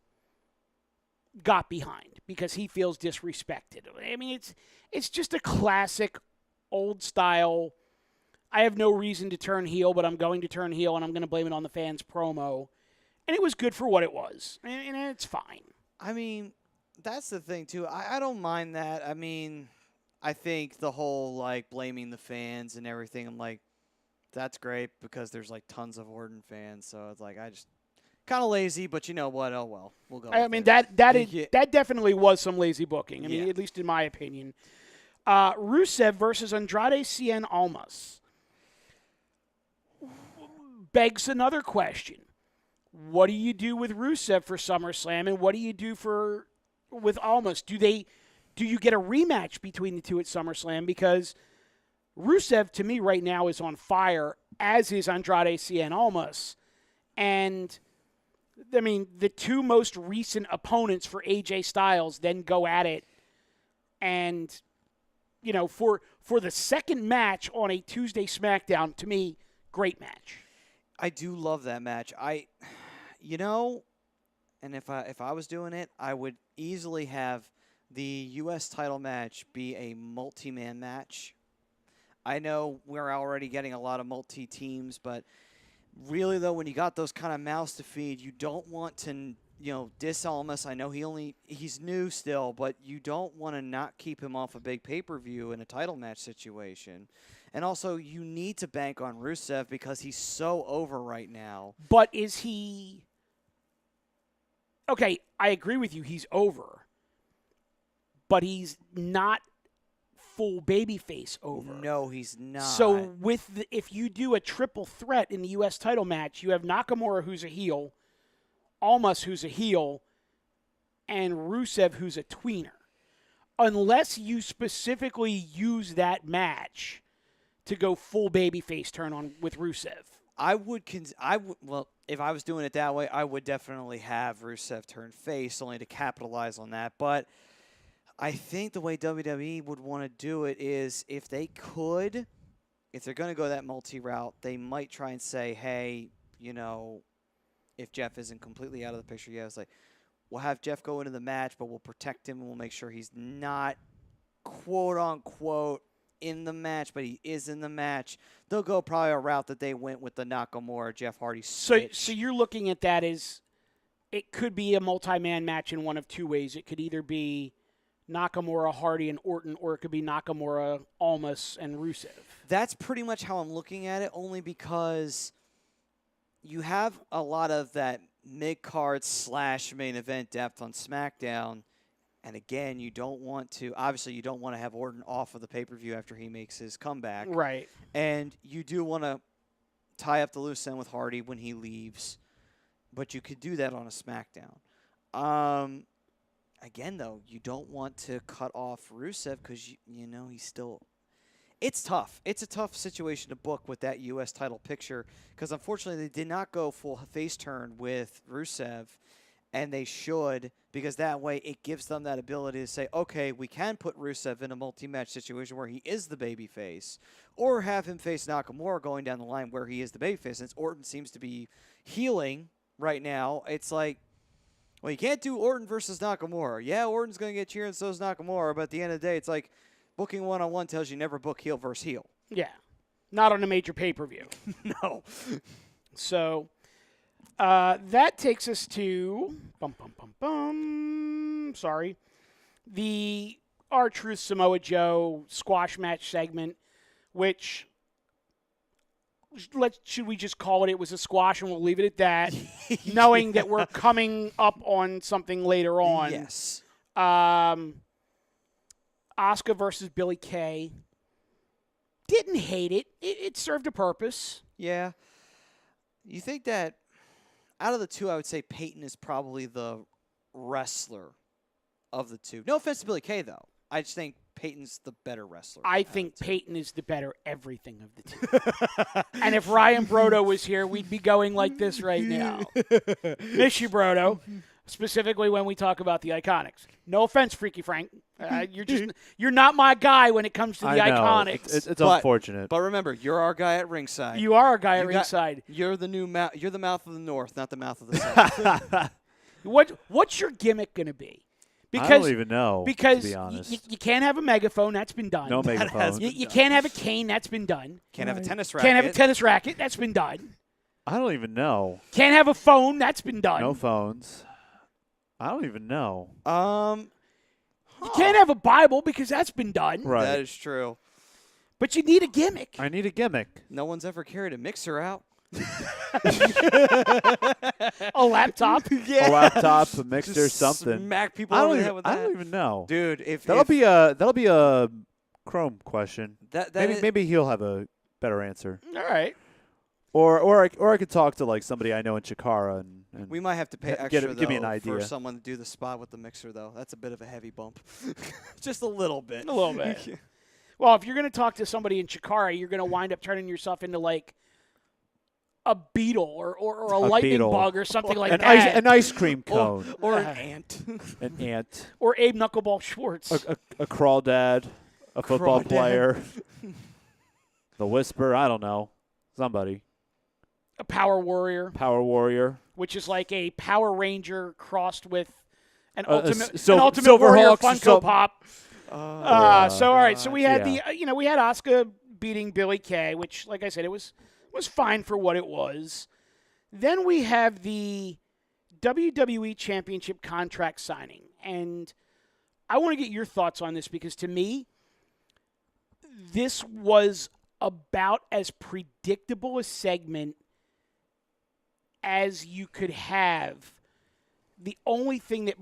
got behind because he feels disrespected. I mean, it's just a classic old style, I have no reason to turn heel, but I'm going to turn heel, and I'm going to blame it on the fans promo. And it was good for what it was, and it's fine. I mean, that's the thing, too. I don't mind that. I mean, I think the whole, blaming the fans and everything, I'm like, that's great because there's, tons of Orton fans. So it's I just kind of lazy, but you know what? Oh, well, we'll go. I mean, that definitely was some lazy booking. I mean, at least in my opinion. Rusev versus Andrade Cien Almas begs another question. What do you do with Rusev for SummerSlam, and what do you do with Almas? Do you get a rematch between the two at SummerSlam? Because Rusev, to me, right now is on fire, as is Andrade Cien Almas. And, I mean, the 2 most recent opponents for AJ Styles then go at it. And, for the second match on a Tuesday SmackDown, to me, great match. I do love that match. And if I was doing it, I would easily have the U.S. title match be a multi-man match. I know we're already getting a lot of multi-teams, but really, though, when you got those kind of mouths to feed, you don't want to, diss Almas. I know he's new still, but you don't want to not keep him off a big pay-per-view in a title match situation. And also, you need to bank on Rusev because he's so over right now. But is he... Okay, I agree with you. He's over. But he's not full babyface over. No, he's not. So if you do a triple threat in the U.S. title match, you have Nakamura, who's a heel, Almas, who's a heel, and Rusev, who's a tweener. Unless you specifically use that match to go full babyface turn on with Rusev. Well, if I was doing it that way, I would definitely have Rusev turn face only to capitalize on that. But I think the way WWE would want to do it is if they're going to go that multi-route, they might try and say, hey, if Jeff isn't completely out of the picture, it's like, we'll have Jeff go into the match, but we'll protect him and we'll make sure he's not quote-unquote in the match, but he is in the match. They'll go probably a route that they went with the Nakamura Jeff Hardy switch. So you're looking at that as it could be a multi-man match in one of two ways. It could either be Nakamura, Hardy, and Orton, or it could be Nakamura, Almas, and Rusev. That's pretty much how I'm looking at it, only because you have a lot of that mid-card / main event depth on SmackDown. And again, you don't want to have Orton off of the pay-per-view after he makes his comeback. Right. And you do want to tie up the loose end with Hardy when he leaves. But you could do that on a SmackDown. Again, though, you don't want to cut off Rusev because, he's still... It's tough. It's a tough situation to book with that U.S. title picture because, unfortunately, they did not go full face turn with Rusev, and they should, because that way it gives them that ability to say, okay, we can put Rusev in a multi-match situation where he is the babyface, or have him face Nakamura going down the line where he is the babyface. Since Orton seems to be healing right now, it's like, well, you can't do Orton versus Nakamura. Yeah, Orton's going to get cheered, and so is Nakamura, but at the end of the day, it's like, booking one-on-one tells you never book heel versus heel. Yeah. Not on a major pay-per-view. No. So that takes us to the R-Truth Samoa Joe squash match segment, which should we just call it was a squash and we'll leave it at that, knowing that we're coming up on something later on. Yes. Asuka versus Billie Kay. Didn't hate it. It served a purpose. Yeah. You think that out of the two, I would say Peyton is probably the wrestler of the two. No offense to Billie Kay, though. I just think Peyton's the better wrestler. I think Peyton is the better everything of the two. And if Ryan Brodo was here, we'd be going like this right now. Miss you, Brodo. Specifically when we talk about the Iconics. No offense, Freaky Frank. You're not my guy when it comes to the Iconics. It's unfortunate. But remember, you're our guy at ringside. You are our guy at ringside. You're the you're the mouth of the North, not the mouth of the South. What's your gimmick going to be? Because, I don't even know, because to be honest. You can't have a megaphone. That's been done. No megaphone. You can't have a cane. That's been done. Can't have a tennis racket. Can't have a tennis racket. That's been done. I don't even know. Can't have a phone. That's been done. No phones. I don't even know. You can't have a Bible because that's been done. Right. That is true. But you need a gimmick. I need a gimmick. No one's ever carried a mixer out. A laptop. Yeah. A laptop, a mixer, Just something. Smack people over the head with that. I don't even know. Dude, that'll be a Chrome question. That maybe he'll have a better answer. All right. Or I could talk to like somebody I know in Chikara and we might have to pay extra give me an idea for someone to do the spot with the mixer, though. That's a bit of a heavy bump. Just a little bit. A little bit. Well, if you're going to talk to somebody in Chikara, you're going to wind up turning yourself into like a beetle or a lightning bug or something like that. An ice cream cone. Or an ant. An ant. Or Abe Knuckleball Schwartz. A crawdad. A football player. The Whisper. I don't know. Somebody. A Power Warrior. Power Warrior. Which is like a Power Ranger crossed with an Ultimate Silver Warrior Hawks Funko Pop. So all right, so we had we had Asuka beating Billie Kay, which, like I said, it was fine for what it was. Then we have the WWE Championship contract signing, and I want to get your thoughts on this because to me, this was about as predictable a segment as you could have. The only thing that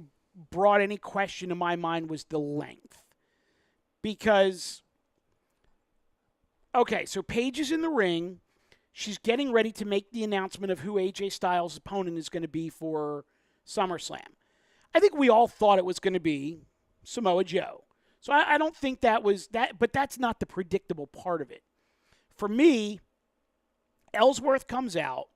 brought any question to my mind was the length. Because, okay, so Paige is in the ring. She's getting ready to make the announcement of who AJ Styles' opponent is going to be for SummerSlam. I think we all thought it was going to be Samoa Joe. So I don't think that was that, but that's not the predictable part of it. For me, Ellsworth comes out,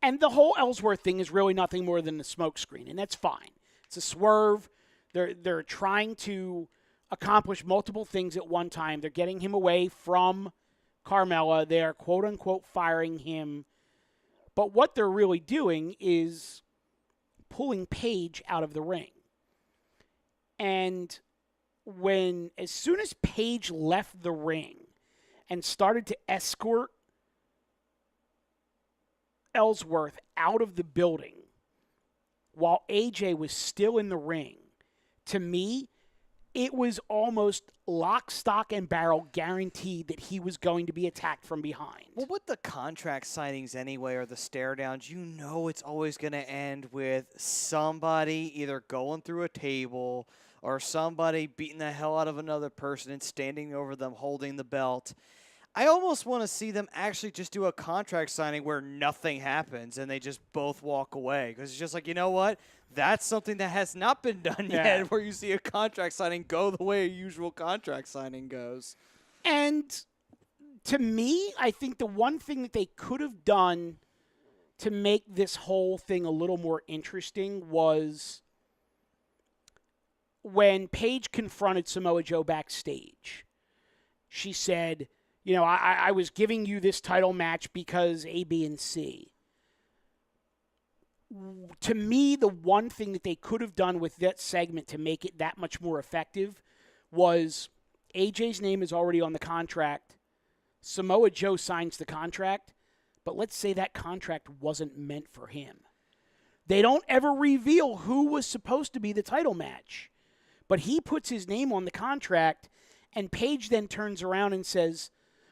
and the whole Ellsworth thing is really nothing more than a smokescreen, and that's fine. It's a swerve. They're trying to accomplish multiple things at one time. They're getting him away from Carmella. They are, quote-unquote, firing him. But what they're really doing is pulling Paige out of the ring. And as soon as Paige left the ring and started to escort Ellsworth out of the building while AJ was still in the ring, to me, it was almost lock, stock, and barrel guaranteed that he was going to be attacked from behind. Well, with the contract signings anyway, or the stare downs, you know it's always going to end with somebody either going through a table or somebody beating the hell out of another person and standing over them holding the belt. I almost want to see them actually just do a contract signing where nothing happens and they just both walk away. Because it's just like, you know what? That's something that has not been done yet, where you see a contract signing go the way a usual contract signing goes. And to me, I think the one thing that they could have done to make this whole thing a little more interesting was when Paige confronted Samoa Joe backstage. She said, you know, I was giving you this title match because A, B, and C. To me, the one thing that they could have done with that segment to make it that much more effective was AJ's name is already on the contract. Samoa Joe signs the contract, but let's say that contract wasn't meant for him. They don't ever reveal who was supposed to be the title match, but he puts his name on the contract, and Paige then turns around and says,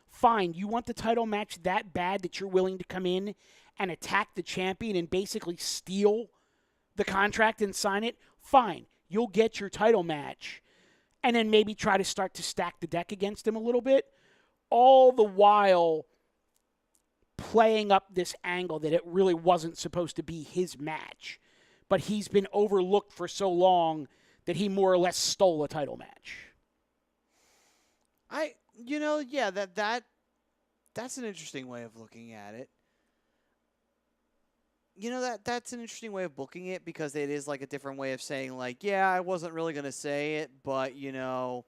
fine, you want the title match that bad that you're willing to come in and attack the champion and basically steal the contract and sign it? Fine, you'll get your title match. And then maybe try to start to stack the deck against him a little bit, all the while playing up this angle that it really wasn't supposed to be his match. But he's been overlooked for so long that he more or less stole a title match. That's an interesting way of looking at it. You know, that's an interesting way of booking it, because it is like a different way of saying, like, yeah, I wasn't really going to say it, but, you know,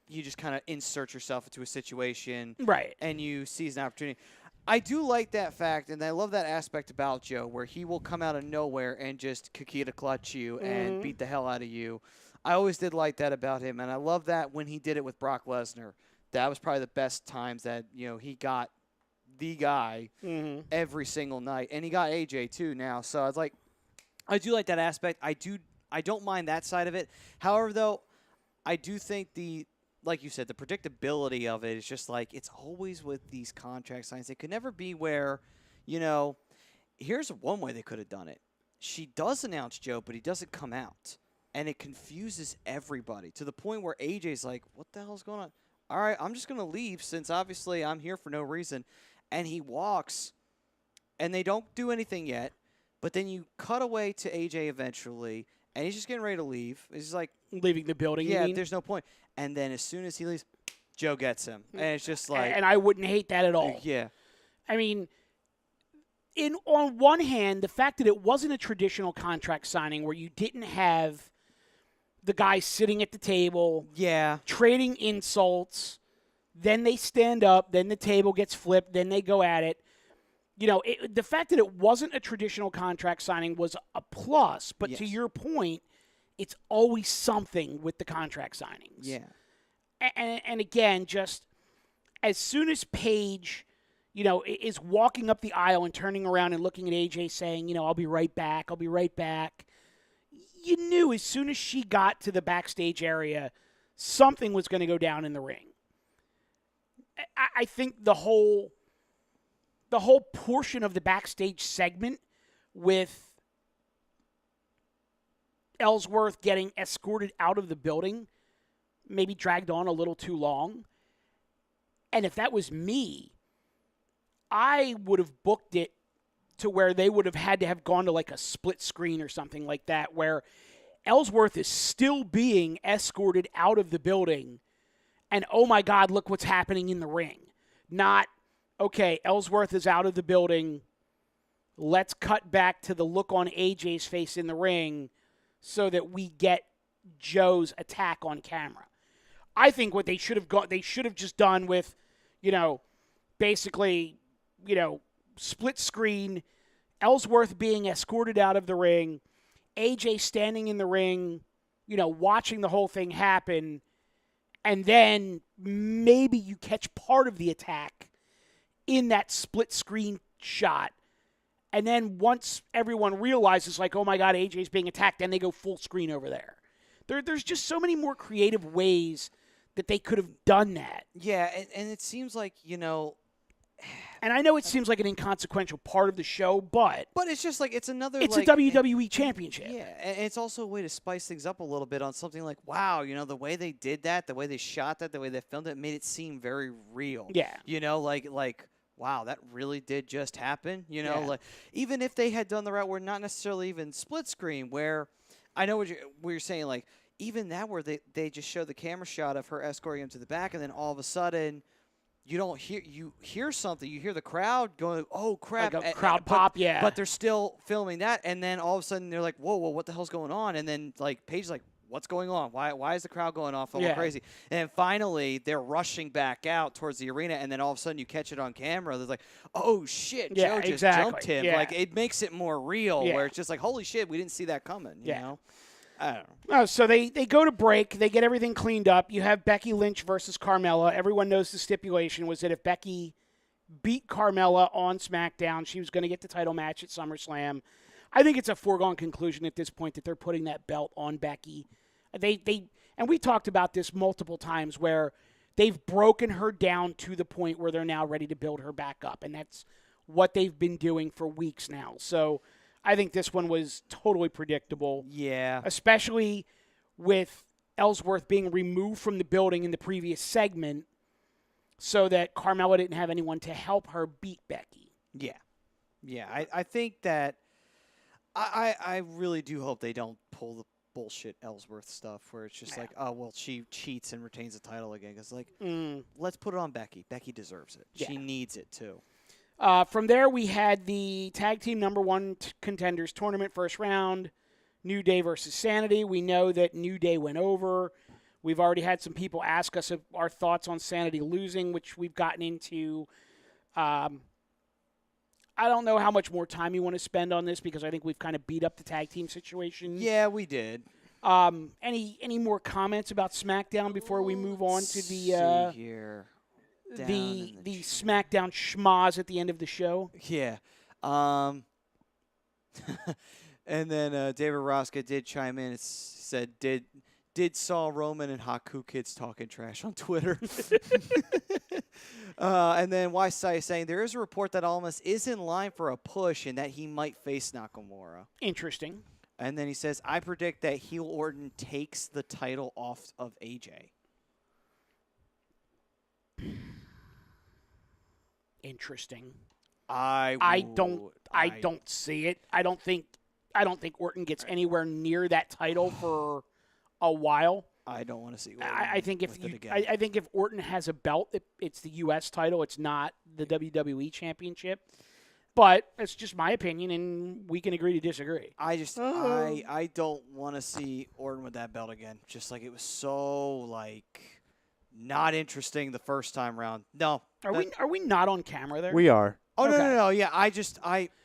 you just kind of insert yourself into a situation. Right. And you seize an opportunity. I do like that fact, and I love that aspect about Joe, where he will come out of nowhere and just Kikita clutch you and beat the hell out of you. I always did like that about him, and I love that when he did it with Brock Lesnar. That was probably the best times that, you know, he got the guy every single night. And he got AJ too now. So I was like, I do like that aspect. I don't mind that side of it. However, though, I do think like you said, the predictability of it is just like, it's always with these contract signs. It could never be where, you know, here's one way they could have done it. She does announce Joe, but he doesn't come out. And it confuses everybody to the point where AJ's like, what the hell's going on? All right, I'm just going to leave since obviously I'm here for no reason. And he walks, and they don't do anything yet. But then you cut away to AJ eventually, and he's just getting ready to leave. He's like, leaving the building, yeah, you mean? there's no point. And then as soon as he leaves, Joe gets him. And it's just like. And I wouldn't hate that at all. Yeah. I mean, on one hand, the fact that it wasn't a traditional contract signing where you didn't have the guy sitting at the table, trading insults, then they stand up, then the table gets flipped, then they go at it. You know, the fact that it wasn't a traditional contract signing was a plus, but to your point, it's always something with the contract signings. Yeah. And again, just as soon as Paige, you know, is walking up the aisle and turning around and looking at AJ saying, you know, I'll be right back, you knew as soon as she got to the backstage area, something was going to go down in the ring. I think the whole portion of the backstage segment with Ellsworth getting escorted out of the building maybe dragged on a little too long. And if that was me, I would have booked it to where they would have had to have gone to like a split screen or something like that, where Ellsworth is still being escorted out of the building, and oh my God, look what's happening in the ring. Not, okay, Ellsworth is out of the building, let's cut back to the look on AJ's face in the ring so that we get Joe's attack on camera. I think what they should have just done with, you know, basically, you know, split screen, Ellsworth being escorted out of the ring, AJ standing in the ring, watching the whole thing happen, and then maybe you catch part of the attack in that split screen shot. And then once everyone realizes, like, oh my God, AJ's being attacked, then they go full screen over there. There's just so many more creative ways that they could have done that. Yeah, and it seems like, And I know it seems like an inconsequential part of the show, but it's just like it's another. It's like, a WWE championship. Yeah, and it's also a way to spice things up a little bit on something like, wow, the way they did that, the way they shot that, the way they filmed it, made it seem very real. Yeah. Like wow, that really did just happen. Yeah. Like even if they had done the route where not necessarily even split screen, where I know what you're saying, like even that where they just show the camera shot of her escorting him to the back, and then all of a sudden. You hear something. You hear the crowd going, "Oh crap!" Like a crowd pop, yeah. But they're still filming that, and then all of a sudden they're like, "Whoa, what the hell's going on?" And then like Paige's like, "What's going on? Why is the crowd going off all crazy?" And then finally they're rushing back out towards the arena, and then all of a sudden you catch it on camera. There's like, "Oh shit, Joe just jumped him!" Yeah. Like it makes it more real, Yeah. where it's just like, "Holy shit, we didn't see that coming." You know? I don't know. Oh, so they go to break. They get everything cleaned up. You have Becky Lynch versus Carmella. Everyone knows the stipulation was that if Becky beat Carmella on SmackDown, she was going to get the title match at SummerSlam. I think it's a foregone conclusion at this point that they're putting that belt on Becky. And we talked about this multiple times where they've broken her down to the point where they're now ready to build her back up, and that's what they've been doing for weeks now. So I think this one was totally predictable. Yeah. Especially with Ellsworth being removed from the building in the previous segment so that Carmella didn't have anyone to help her beat Becky. Yeah. Yeah, I think that I really do hope they don't pull the bullshit Ellsworth stuff where it's just like, oh, well, she cheats and retains the title again. Because, like, let's put it on Becky. Becky deserves it. Yeah. She needs it, too. From there, we had the tag team number one contenders tournament first round, New Day versus Sanity. We know that New Day went over. We've already had some people ask us our thoughts on Sanity losing, which we've gotten into. I don't know how much more time you want to spend on this because I think we've kind of beat up the tag team situation. Yeah, we did. Any more comments about SmackDown before we move on to the here. the SmackDown schmoz at the end of the show? Yeah. And then David Rosca did chime in and said, did saw Roman and Haku Kids talking trash on Twitter. And then Wysai is saying, there is a report that Almas is in line for a push and that he might face Nakamura. Interesting. And then he says, I predict that heel Orton takes the title off of AJ. Interesting. I don't see it. I don't think Orton gets anywhere near that title for a while. I don't want to see Orton. I think if Orton has a belt, it's the U.S. title. It's not the WWE Championship. But it's just my opinion, and we can agree to disagree. I don't want to see Orton with that belt again. Just like it was so not interesting the first time around. No. Are we not on camera there? We are. Oh, Okay. no. Yeah, I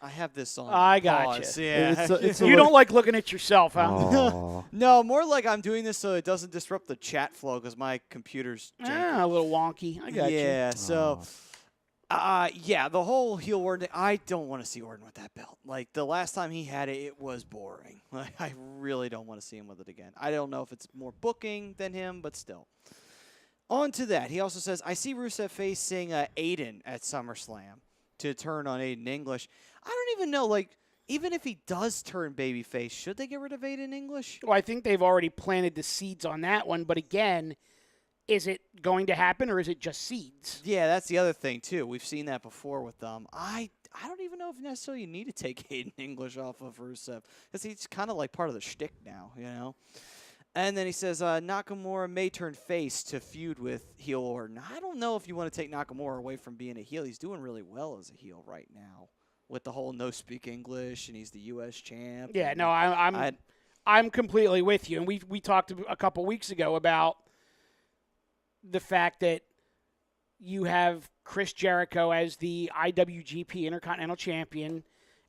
have this on. I got pause. you. Yeah. It's You don't like looking at yourself, huh? Aw. No, more like I'm doing this so it doesn't disrupt the chat flow because my computer's janky. A little wonky. I got you. Yeah, so, the whole heel Orton, I don't want to see Orton with that belt. Like, the last time he had it, it was boring. Like, I really don't want to see him with it again. I don't know if it's more booking than him, but still. On to that, he also says, I see Rusev facing Aiden at SummerSlam to turn on Aiden English. I don't even know, even if he does turn babyface, should they get rid of Aiden English? Well, I think they've already planted the seeds on that one. But again, is it going to happen or is it just seeds? Yeah, that's the other thing, too. We've seen that before with them. I don't even know if necessarily you need to take Aiden English off of Rusev because he's kind of like part of the shtick now, you know? And then he says, Nakamura may turn face to feud with heel Orton. I don't know if you want to take Nakamura away from being a heel. He's doing really well as a heel right now with the whole no speak English, and he's the U.S. champ. Yeah, no, I'm completely with you. And we talked a couple weeks ago about the fact that you have Chris Jericho as the IWGP Intercontinental Champion,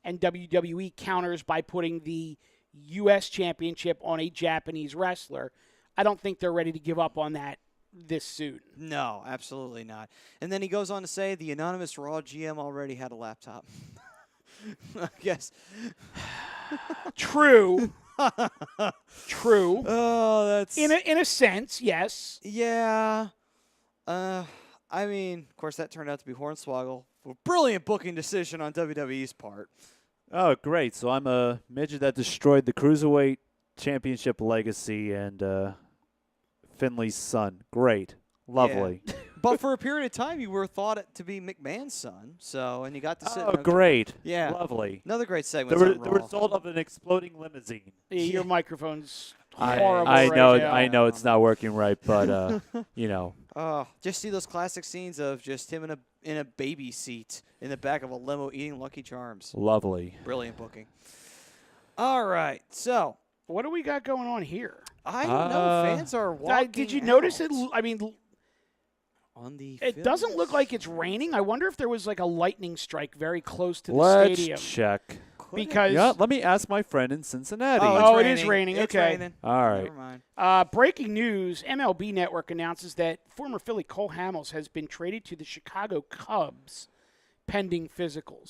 and WWE counters by putting the U.S. Championship on a Japanese wrestler. I don't think they're ready to give up on that this soon. No, absolutely not. And then he goes on to say the anonymous Raw GM already had a laptop. I guess. True. True. Oh, that's In a sense, yes. yeah. I mean, of course, that turned out to be Hornswoggle. A brilliant booking decision on WWE's part. Oh, great. So I'm a midget that destroyed the Cruiserweight Championship legacy and Finley's son. Great. Lovely. Yeah. But for a period of time, you were thought it to be McMahon's son. So, and you got to sit. Oh, great. Yeah. Lovely. Another great segment. The result of an exploding limousine. Your microphone's horrible I know. right now. I know it's not working right, but you know. Oh, just see those classic scenes of just him in a baby seat in the back of a limo eating Lucky Charms. Lovely. Brilliant booking. All right, so What do we got going on here? I don't know. Fans are walking. Did you notice it? out I mean, on the? it doesn't look like it's raining. I wonder if there was like a lightning strike very close to the Let's stadium. check. Because Yeah, let me ask my friend in Cincinnati. Oh, it is raining. It's Okay. raining. All right. Never mind. Breaking news: MLB Network announces that former Philly Cole Hamels has been traded to the Chicago Cubs, pending physicals.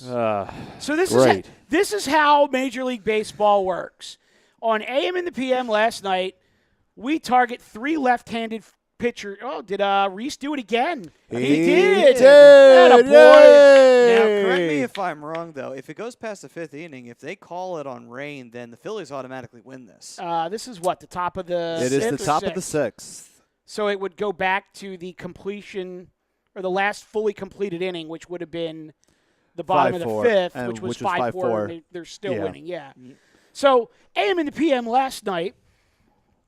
So great. this is how Major League Baseball works. On AM and the PM last night, we target 3 left-handed pitchers. Oh, did Reese do it again? He did. Atta boy. Now, correct me if I'm wrong, though. If it goes past the 5th inning, if they call it on rain, then the Phillies automatically win this. This is what, the top of the It is the fifth or top of the sixth? 6th. So it would go back to the completion or the last fully completed inning, which would have been the bottom of the 5-4, 5th, and which was which was 5-4. 5-4. And they're still Yeah. winning, yeah. So AM and the PM last night,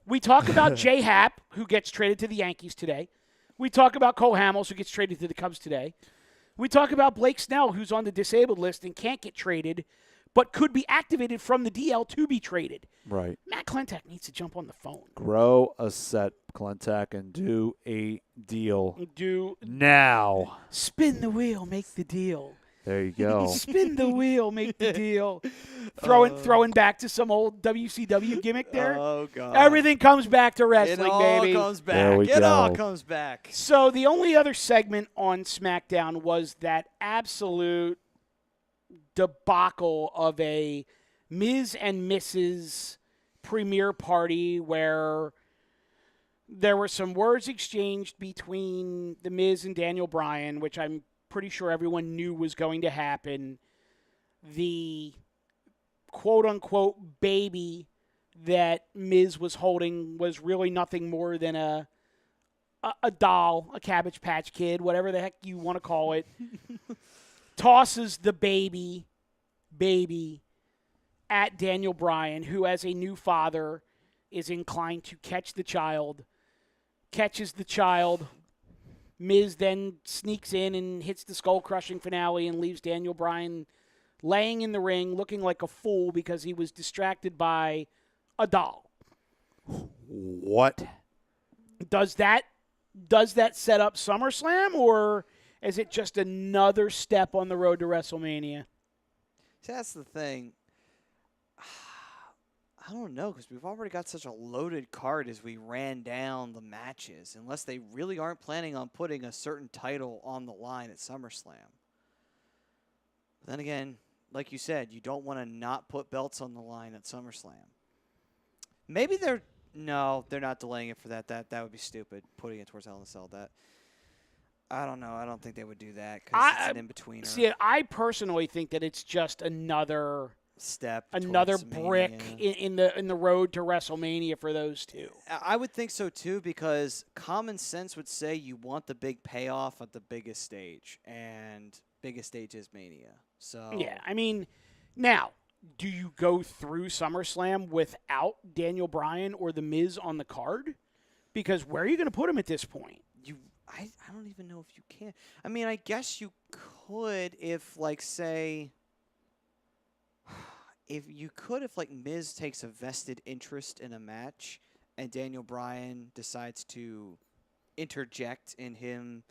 we talk about J Happ, who gets traded to the Yankees today. We talk about Cole Hamels, who gets traded to the Cubs today. We talk about Blake Snell, who's on the disabled list and can't get traded, but could be activated from the DL to be traded. Right. Matt Ciancutti needs to jump on the phone. Grow a set, Clintac, and do a deal Do now. spin the wheel, make the deal. There you go. Spin the wheel, make the deal. Throwing back to some old WCW gimmick there. Oh, God. Everything comes back to It wrestling, all baby. comes back. There we It all go. comes back. So the only other segment on SmackDown was that absolute debacle of a Ms. and Mrs. premiere party where there were some words exchanged between The Miz and Daniel Bryan, which I'm pretty sure everyone knew was going to happen. The quote-unquote baby that Miz was holding was really nothing more than a doll, a Cabbage Patch Kid, whatever the heck you want to call it. Tosses the baby at Daniel Bryan, who as a new father is inclined to catch the child, catches the child. Miz then sneaks in and hits the skull-crushing finale and leaves Daniel Bryan laying in the ring looking like a fool because he was distracted by a doll. What? Does that set up SummerSlam, or is it just another step on the road to WrestleMania? See, that's the thing. I don't know, because we've already got such a loaded card as we ran down the matches, unless they really aren't planning on putting a certain title on the line at SummerSlam. But then again, like you said, you don't want to not put belts on the line at SummerSlam. Maybe they're not delaying it for that. That would be stupid, putting it towards Hell in a Cell. That I don't know. I don't think they would do that because it's an in-betweener. See, I personally think that it's just another step, another towards brick Mania. in the road to WrestleMania for those two. I would think so too, because common sense would say you want the big payoff at the biggest stage, and biggest stage is Mania. So Yeah, I mean, now, do you go through SummerSlam without Daniel Bryan or The Miz on the card? Because where are you going to put him at this point? I don't even know if you can. I mean, I guess you could if, like, say, if Miz takes a vested interest in a match and Daniel Bryan decides to interject in him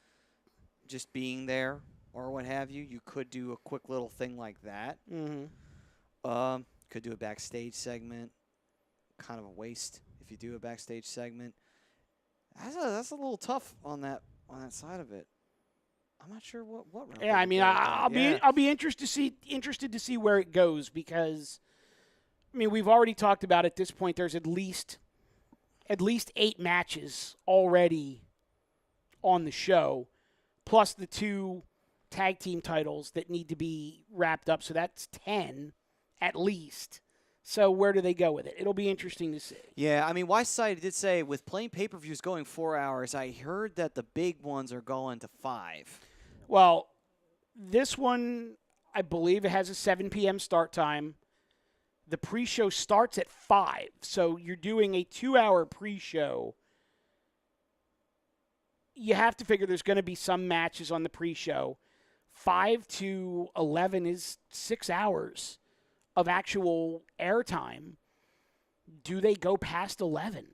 just being there or what have you, you could do a quick little thing like that. Mm-hmm. Could do a backstage segment. Kind of a waste if you do a backstage segment. That's a little tough on that side of it. I'm not sure what route. Yeah, I mean, I'll be interested to see where it goes because, I mean, we've already talked about at this point. There's at least 8 matches already on the show, plus the 2 tag team titles that need to be wrapped up. So that's 10 at least. So where do they go with it? It'll be interesting to see. Yeah, I mean, Y Society did say with plain pay-per-views going 4 hours, I heard that the big ones are going to 5. Well, this one, I believe it has a 7 p.m. start time. The pre-show starts at 5, so you're doing a 2-hour pre-show. You have to figure there's going to be some matches on the pre-show. 5 to 11 is 6 hours of actual airtime. Do they go past 11?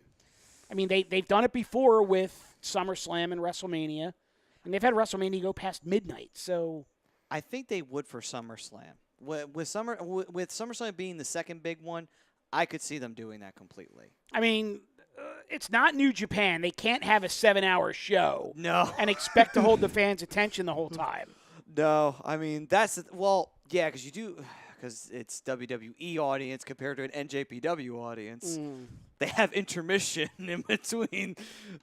I mean, they've done it before with SummerSlam and WrestleMania, and they've had WrestleMania go past midnight. So I think they would for SummerSlam. With SummerSlam being the second big one, I could see them doing that completely. I mean, it's not New Japan. They can't have a 7-hour show and expect to hold the fans' attention the whole time. No, I mean, because it's WWE audience compared to an NJPW audience. They have intermission in between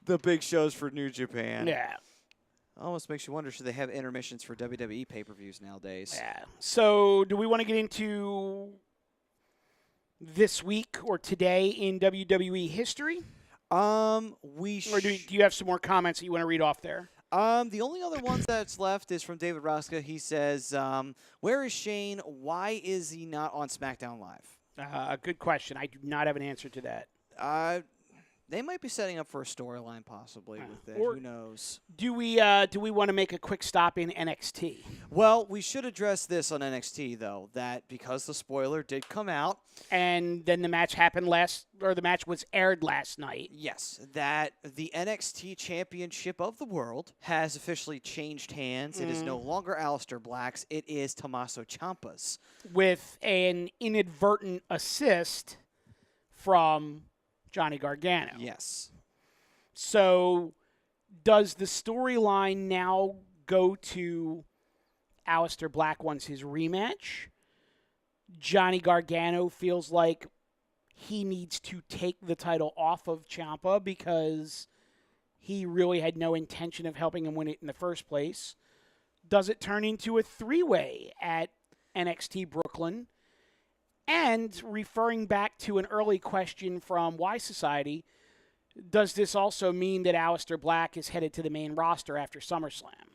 the big shows for New Japan. Yeah. Almost makes you wonder, should they have intermissions for WWE pay-per-views nowadays? Yeah. So do we want to get into this week or today in WWE history? Or do you have some more comments that you want to read off there? The only other ones that's left is from David Rosca. He says, where is Shane? Why is he not on SmackDown Live? Good question. I do not have an answer to that. They might be setting up for a storyline possibly with it. Or who knows? Do we want to make a quick stop in NXT? Well, we should address this on NXT though, that because the spoiler did come out, and then the match happened the match was aired last night. Yes, that the NXT Championship of the World has officially changed hands. It is no longer Aleister Black's. It is Tommaso Ciampa's. With an inadvertent assist from Johnny Gargano. Yes. So does the storyline now go to Aleister Black wants his rematch? Johnny Gargano feels like he needs to take the title off of Ciampa because he really had no intention of helping him win it in the first place. Does it turn into a 3-way at NXT Brooklyn? And referring back to an early question from Y Society, does this also mean that Aleister Black is headed to the main roster after SummerSlam?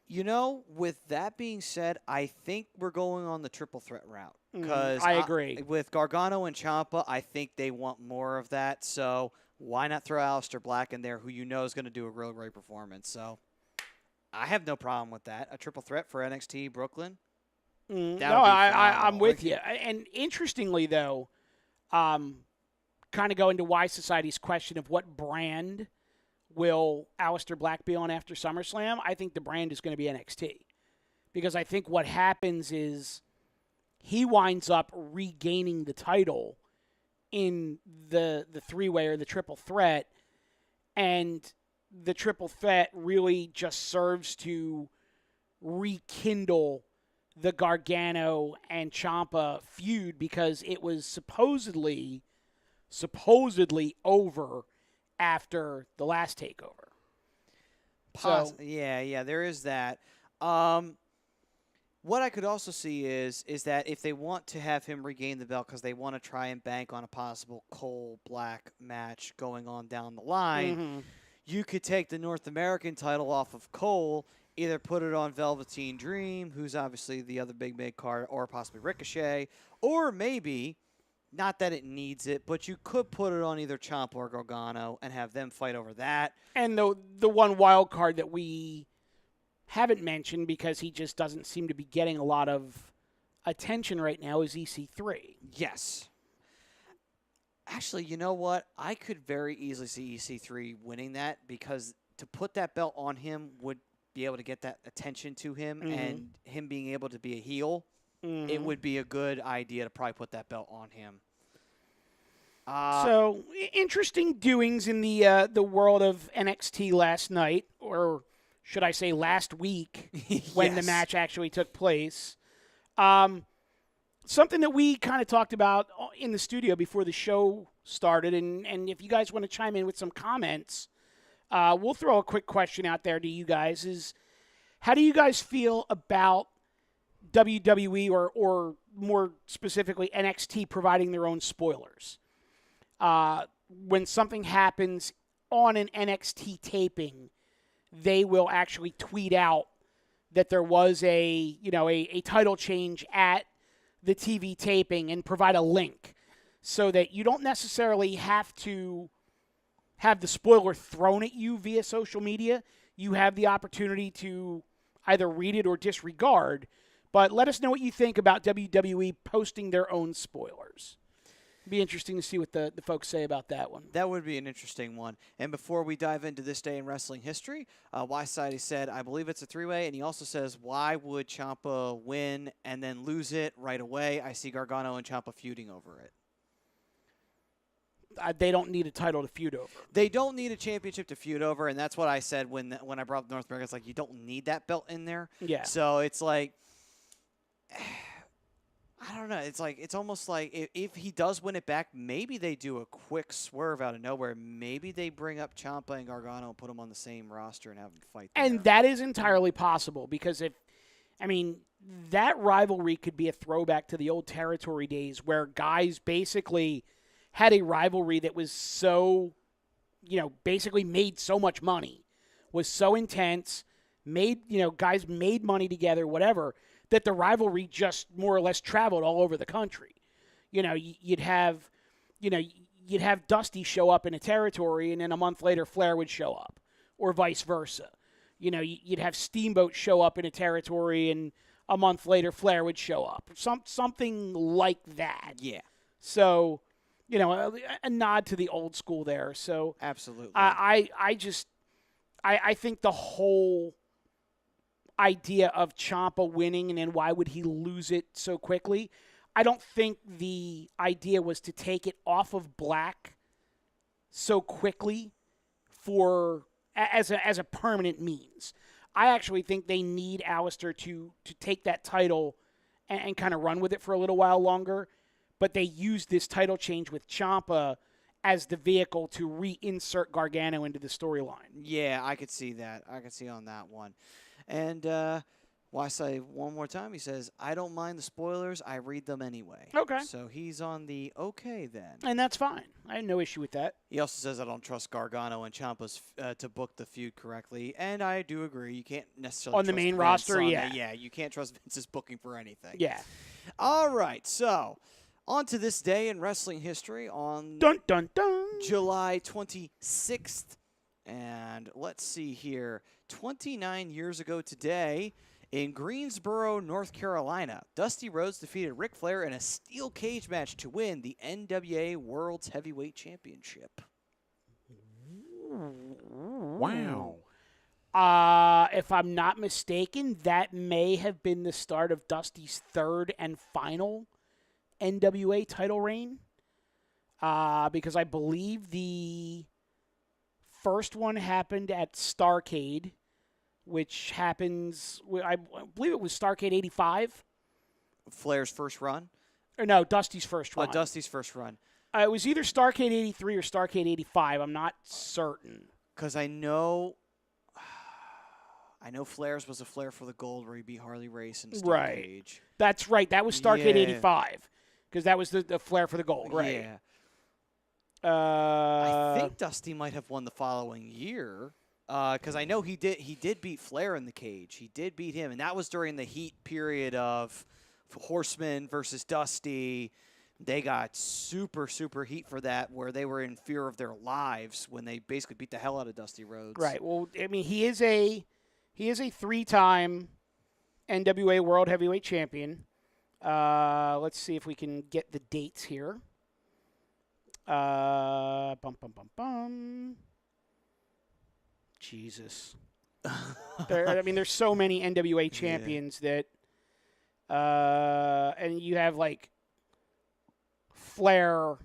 You know, with that being said, I think we're going on the triple threat route. Because I agree. With Gargano and Ciampa, I think they want more of that. So why not throw Aleister Black in there, who you know is going to do a real great performance? So I have no problem with that. A triple threat for NXT Brooklyn. I'm with you. And interestingly, though, kind of going to Y Society's question of what brand will Aleister Black be on after SummerSlam, I think the brand is going to be NXT. Because I think what happens is he winds up regaining the title in the 3-way or the triple threat, and the triple threat really just serves to rekindle the Gargano and Ciampa feud because it was supposedly over after the last takeover. Yeah, there is that. What I could also see is that if they want to have him regain the belt because they want to try and bank on a possible Cole-Black match going on down the line, you could take the North American title off of Cole, either put it on Velveteen Dream, who's obviously the other big card, or possibly Ricochet, or maybe, not that it needs it, but you could put it on either Ciampa or Gargano and have them fight over that. And the one wild card that we haven't mentioned because he just doesn't seem to be getting a lot of attention right now is EC3. Yes. Actually, you know what? I could very easily see EC3 winning that because to put that belt on him would be able to get that attention to him and him being able to be a heel it would be a good idea to probably put that belt on him. So interesting doings in the world of NXT last night, or should I say last week, when the Yes. match actually took place. Something that we kind of talked about in the studio before the show started, and if you guys want to chime in with some comments, we'll throw a quick question out there to you guys, is how do you guys feel about WWE or more specifically NXT providing their own spoilers? When something happens on an NXT taping, they will actually tweet out that there was a title change at the TV taping and provide a link so that you don't necessarily have to have the spoiler thrown at you via social media. You have the opportunity to either read it or disregard. But let us know what you think about WWE posting their own spoilers. It'd be interesting to see what the folks say about that one. That would be an interesting one. And before we dive into this day in wrestling history, Wyside said, I believe it's a three-way, and he also says, why would Ciampa win and then lose it right away? I see Gargano and Ciampa feuding over it. They don't need a title to feud over. They don't need a championship to feud over, and that's what I said when I brought up North America. It's like, you don't need that belt in there. Yeah. So it's like, I don't know. It's almost like if he does win it back, maybe they do a quick swerve out of nowhere. Maybe they bring up Ciampa and Gargano and put them on the same roster and have them fight there. And that is entirely possible because that rivalry could be a throwback to the old territory days where guys basically had a rivalry that was so, basically made so much money, was so intense, guys made money together, whatever, that the rivalry just more or less traveled all over the country. You'd have Dusty show up in a territory, and then a month later Flair would show up, or vice versa. You'd have Steamboat show up in a territory, and a month later Flair would show up. Something like that. Yeah. So, a nod to the old school there. So absolutely. I think the whole idea of Ciampa winning and then why would he lose it so quickly, I don't think the idea was to take it off of Black so quickly as a permanent means. I actually think they need Alistair to take that title and kind of run with it for a little while longer, but they used this title change with Ciampa as the vehicle to reinsert Gargano into the storyline. Yeah, I could see that. I could see on that one. And I say one more time, he says, I don't mind the spoilers. I read them anyway. Okay. So he's on the okay then. And that's fine. I have no issue with that. He also says, I don't trust Gargano and Ciampa's to book the feud correctly. And I do agree. You can't necessarily on the trust main Vince roster, on yeah. Yeah, you can't trust Vince's booking for anything. Yeah. All right, so on to this day in wrestling history on Dun, dun, dun. July 26th. And let's see here. 29 years ago today, in Greensboro, North Carolina, Dusty Rhodes defeated Ric Flair in a steel cage match to win the NWA World's Heavyweight Championship. Wow. If I'm not mistaken, that may have been the start of Dusty's third and final NWA title reign. Because I believe the first one happened at Starrcade, which happens, I believe it was Starrcade 85. Flair's first run? Or no, Dusty's first run. Dusty's first run. It was either Starrcade 83 or Starrcade 85. I'm not certain. Because I know Flair's was a Flair for the Gold where he beat Harley Race in Steel Cage. That's right. That was Starrcade Yeah. 85. Because that was the Flair for the Gold, right? Yeah. I I think Dusty might have won the following year. Because I know he did beat Flair in the cage. He did beat him, and that was during the heat period of Horseman versus Dusty. They got super, super heat for that, where they were in fear of their lives when they basically beat the hell out of Dusty Rhodes. Right. Well, I mean, he is a 3-time NWA World Heavyweight Champion. Let's see if we can get the dates here. Jesus. There's so many NWA champions that And you have like Flair.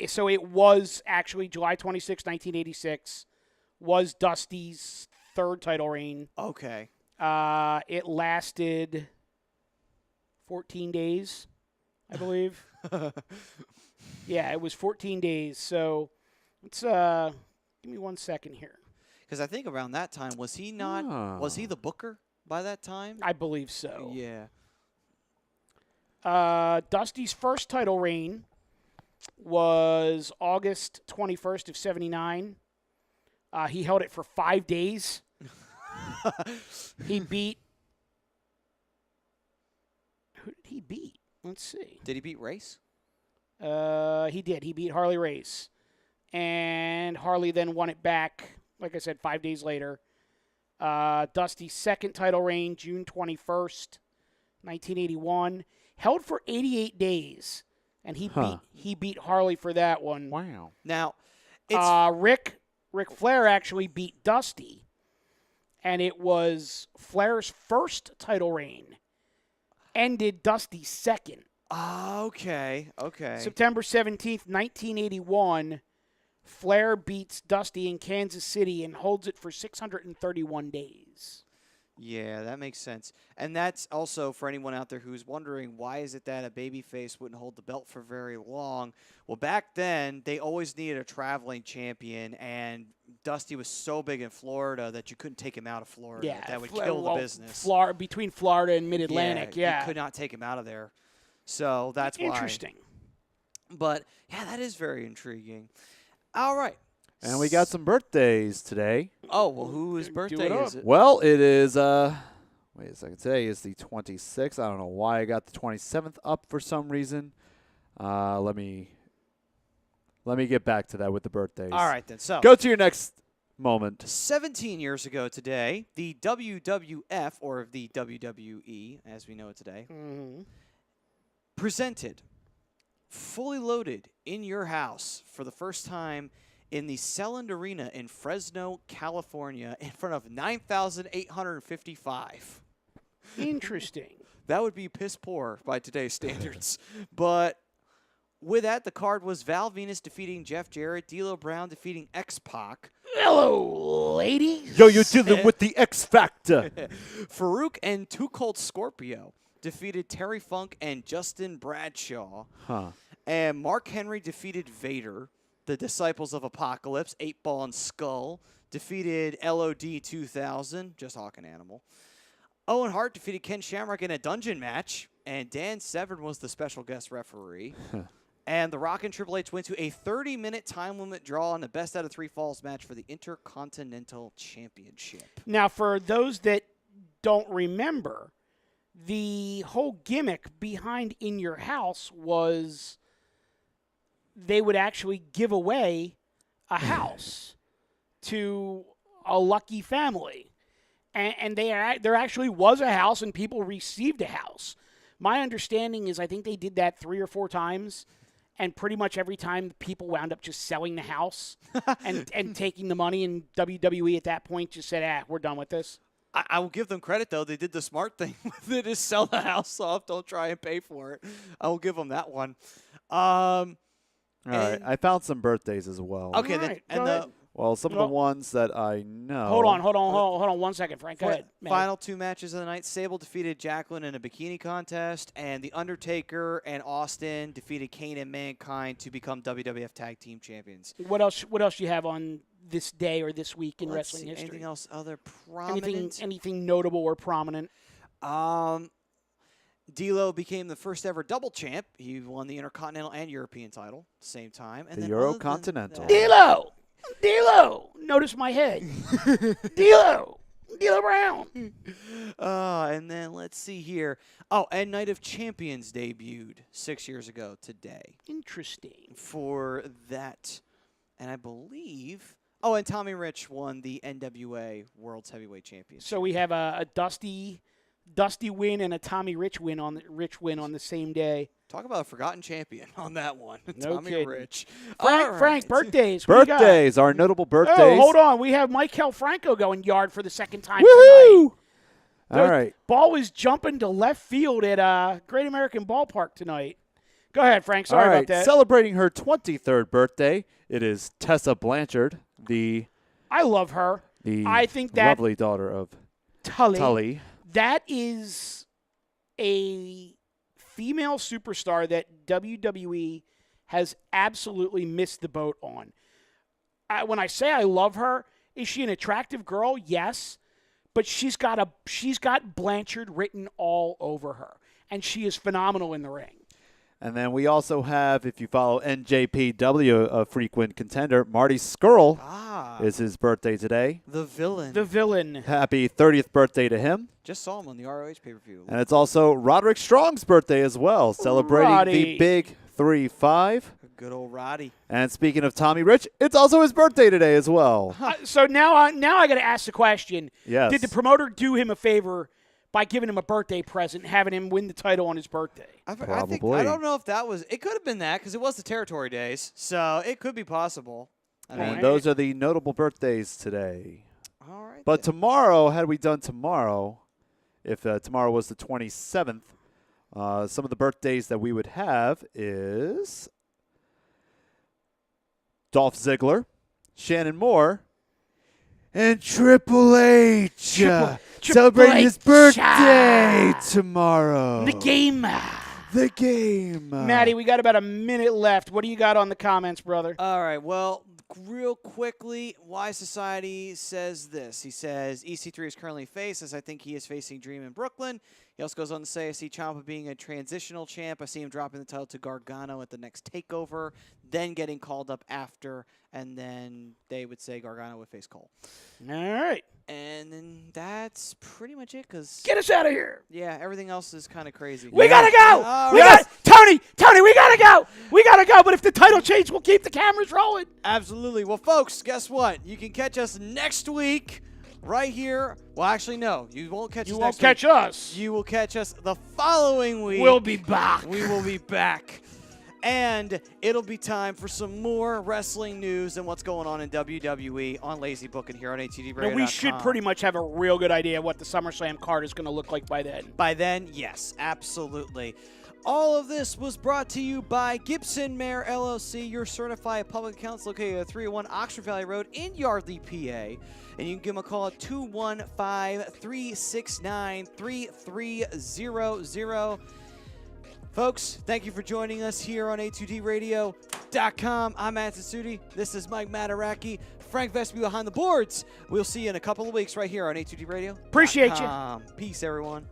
So it was actually July 26, 1986, was Dusty's third title reign. Okay. It lasted 14 days, I believe. Yeah, it was 14 days. So let's give me 1 second here. Because I think around that time, was he not? Was he the booker by that time? I believe so. Yeah. Dusty's first title reign was August 21st of 79. He held it for 5 days. He beat. Who did he beat? Let's see. Did he beat Race? He did. He beat Harley Race. And Harley then won it back, like I said, 5 days later. Dusty's second title reign, June 21st, 1981. Held for 88 days. And he beat Harley for that one. Wow. Now, it's Ric Flair actually beat Dusty. And it was Flair's first title reign. Ended Dusty's second. okay. September 17th, 1981, Flair beats Dusty in Kansas City and holds it for 631 days. Yeah, that makes sense. And that's also for anyone out there who's wondering, why is it that a babyface wouldn't hold the belt for very long? Well, back then, they always needed a traveling champion, and Dusty was so big in Florida that you couldn't take him out of Florida. Yeah, that would kill the business. Between Florida and Mid-Atlantic, yeah. You could not take him out of there. So that's why. Interesting. But, yeah, that is very intriguing. All right. And we got some birthdays today. Oh, well, whose birthday is it? Well, it is, wait a second. Today is the 26th. I don't know why I got the 27th up for some reason. Let me get back to that with the birthdays. All right, then. So Go to your next moment. 17 years ago today, the WWF, or the WWE, as we know it today, presented Fully Loaded in Your House for the first time in the Selland Arena in Fresno, California, in front of 9,855. Interesting. That would be piss poor by today's standards. But with that, the card was Val Venus defeating Jeff Jarrett, D'Lo Brown defeating X-Pac. Hello, ladies. Yo, you're dealing with the X Factor. Farouk and Too Cold Scorpio defeated Terry Funk and Justin Bradshaw. And Mark Henry defeated Vader. The Disciples of Apocalypse, 8-Ball and Skull, defeated LOD 2000, just Hawk and Animal. Owen Hart defeated Ken Shamrock in a dungeon match, and Dan Severn was the special guest referee. And The Rock and Triple H went to a 30-minute time limit draw in the best out of 3 falls match for the Intercontinental Championship. Now, for those that don't remember, the whole gimmick behind In Your House was they would actually give away a house to a lucky family. And there actually was a house, and people received a house. My understanding is I think they did that 3 or 4 times, and pretty much every time people wound up just selling the house and taking the money, and WWE at that point just said, we're done with this. I will give them credit, though. They did the smart thing. They just sell the house off. Don't try and pay for it. I will give them that one. All right, I found some birthdays as well. Okay, All then, right, and go the ahead. Well, some of the ones that I know. Hold on 1 second, Frank. Go ahead. Matt. Final 2 matches of the night. Sable defeated Jacqueline in a bikini contest, and The Undertaker and Austin defeated Kane and Mankind to become WWF Tag Team Champions. What else you have on this day or this week in Let's wrestling see, history? anything else other prominent? Anything notable or prominent? D'Lo became the first ever double champ. He won the Intercontinental and European title at the same time. And The then Eurocontinental. D'Lo! Notice my head. D'Lo Brown. And then let's see here. Oh, and Night of Champions debuted 6 years ago today. Interesting. For that. And I believe... Oh, and Tommy Rich won the NWA World's Heavyweight Championship. So we have a Dusty win and a Tommy Rich win on the same day. Talk about a forgotten champion on that one. No Tommy kidding. Rich. Frank, birthdays. What do you got? Birthdays, our notable birthdays. Oh, hold on. We have Mike Franco going yard for the second time Woohoo! tonight. All right. Ball is jumping to left field at Great American Ballpark tonight. Go ahead, Frank. All Sorry right. about that. Celebrating her 23rd birthday, it is Tessa Blanchard, I love her. the I think that lovely daughter of Tully. Tully. That is a female superstar that WWE has absolutely missed the boat on. When I say I love her, is she an attractive girl? Yes. But she's got Blanchard written all over her, and she is phenomenal in the ring. And then we also have, if you follow NJPW, a frequent contender, Marty Skrull is his birthday today. The villain. The villain. Happy 30th birthday to him. Just saw him on the ROH pay-per-view. And it's also Roderick Strong's birthday as well, celebrating Roddy. the big 3-5. Good old Roddy. And speaking of Tommy Rich, it's also his birthday today as well. So now I got to ask the question. Yes. Did the promoter do him a favor by giving him a birthday present, having him win the title on his birthday? I Probably. don't know if that was. It could have been that because it was the territory days, so it could be possible. I mean, And those are the notable birthdays today. all right. But then. tomorrow, had we done tomorrow, if tomorrow was the 27th, some of the birthdays that we would have is Dolph Ziggler, Shannon Moore, and Triple H. Celebrating his birthday tomorrow. The game. The game. Maddie, we got about a minute left. What do you got on the comments, brother? All right. Well, real quickly, Y Society says this. He says EC3 is currently face, as I think he is facing Dream in Brooklyn. He also goes on to say, I see Ciampa being a transitional champ. I see him dropping the title to Gargano at the next takeover, then getting called up after, and then they would say Gargano would face Cole. All right. And then that's pretty much it, because, Get us out of here. yeah, everything else is kind of crazy. We got to go. All We right. got Tony, we got to go. We got to go. But if the title change, we'll keep the cameras rolling. Absolutely. Well, folks, guess what? You can catch us next week right here. Well, actually, no. You won't catch us You next won't catch week. us. You will catch us the following week. We'll be back. We will be back. And it'll be time for some more wrestling news and what's going on in WWE on Lazy Booking here on ATDRadio.com. Now, we should pretty much have a real good idea what the SummerSlam card is going to look like by then. By then, yes, absolutely. All of this was brought to you by Gibson Mayer LLC, your certified public accounts located at 301 Oxford Valley Road in Yardley, PA. And you can give them a call at 215-369-3300. Folks, thank you for joining us here on A2DRadio.com. I'm Matt Ciancutti. This is Mike Materacky. Frank Vespi behind the boards. We'll see you in a couple of weeks right here on A2D Radio. Appreciate you. Peace, everyone.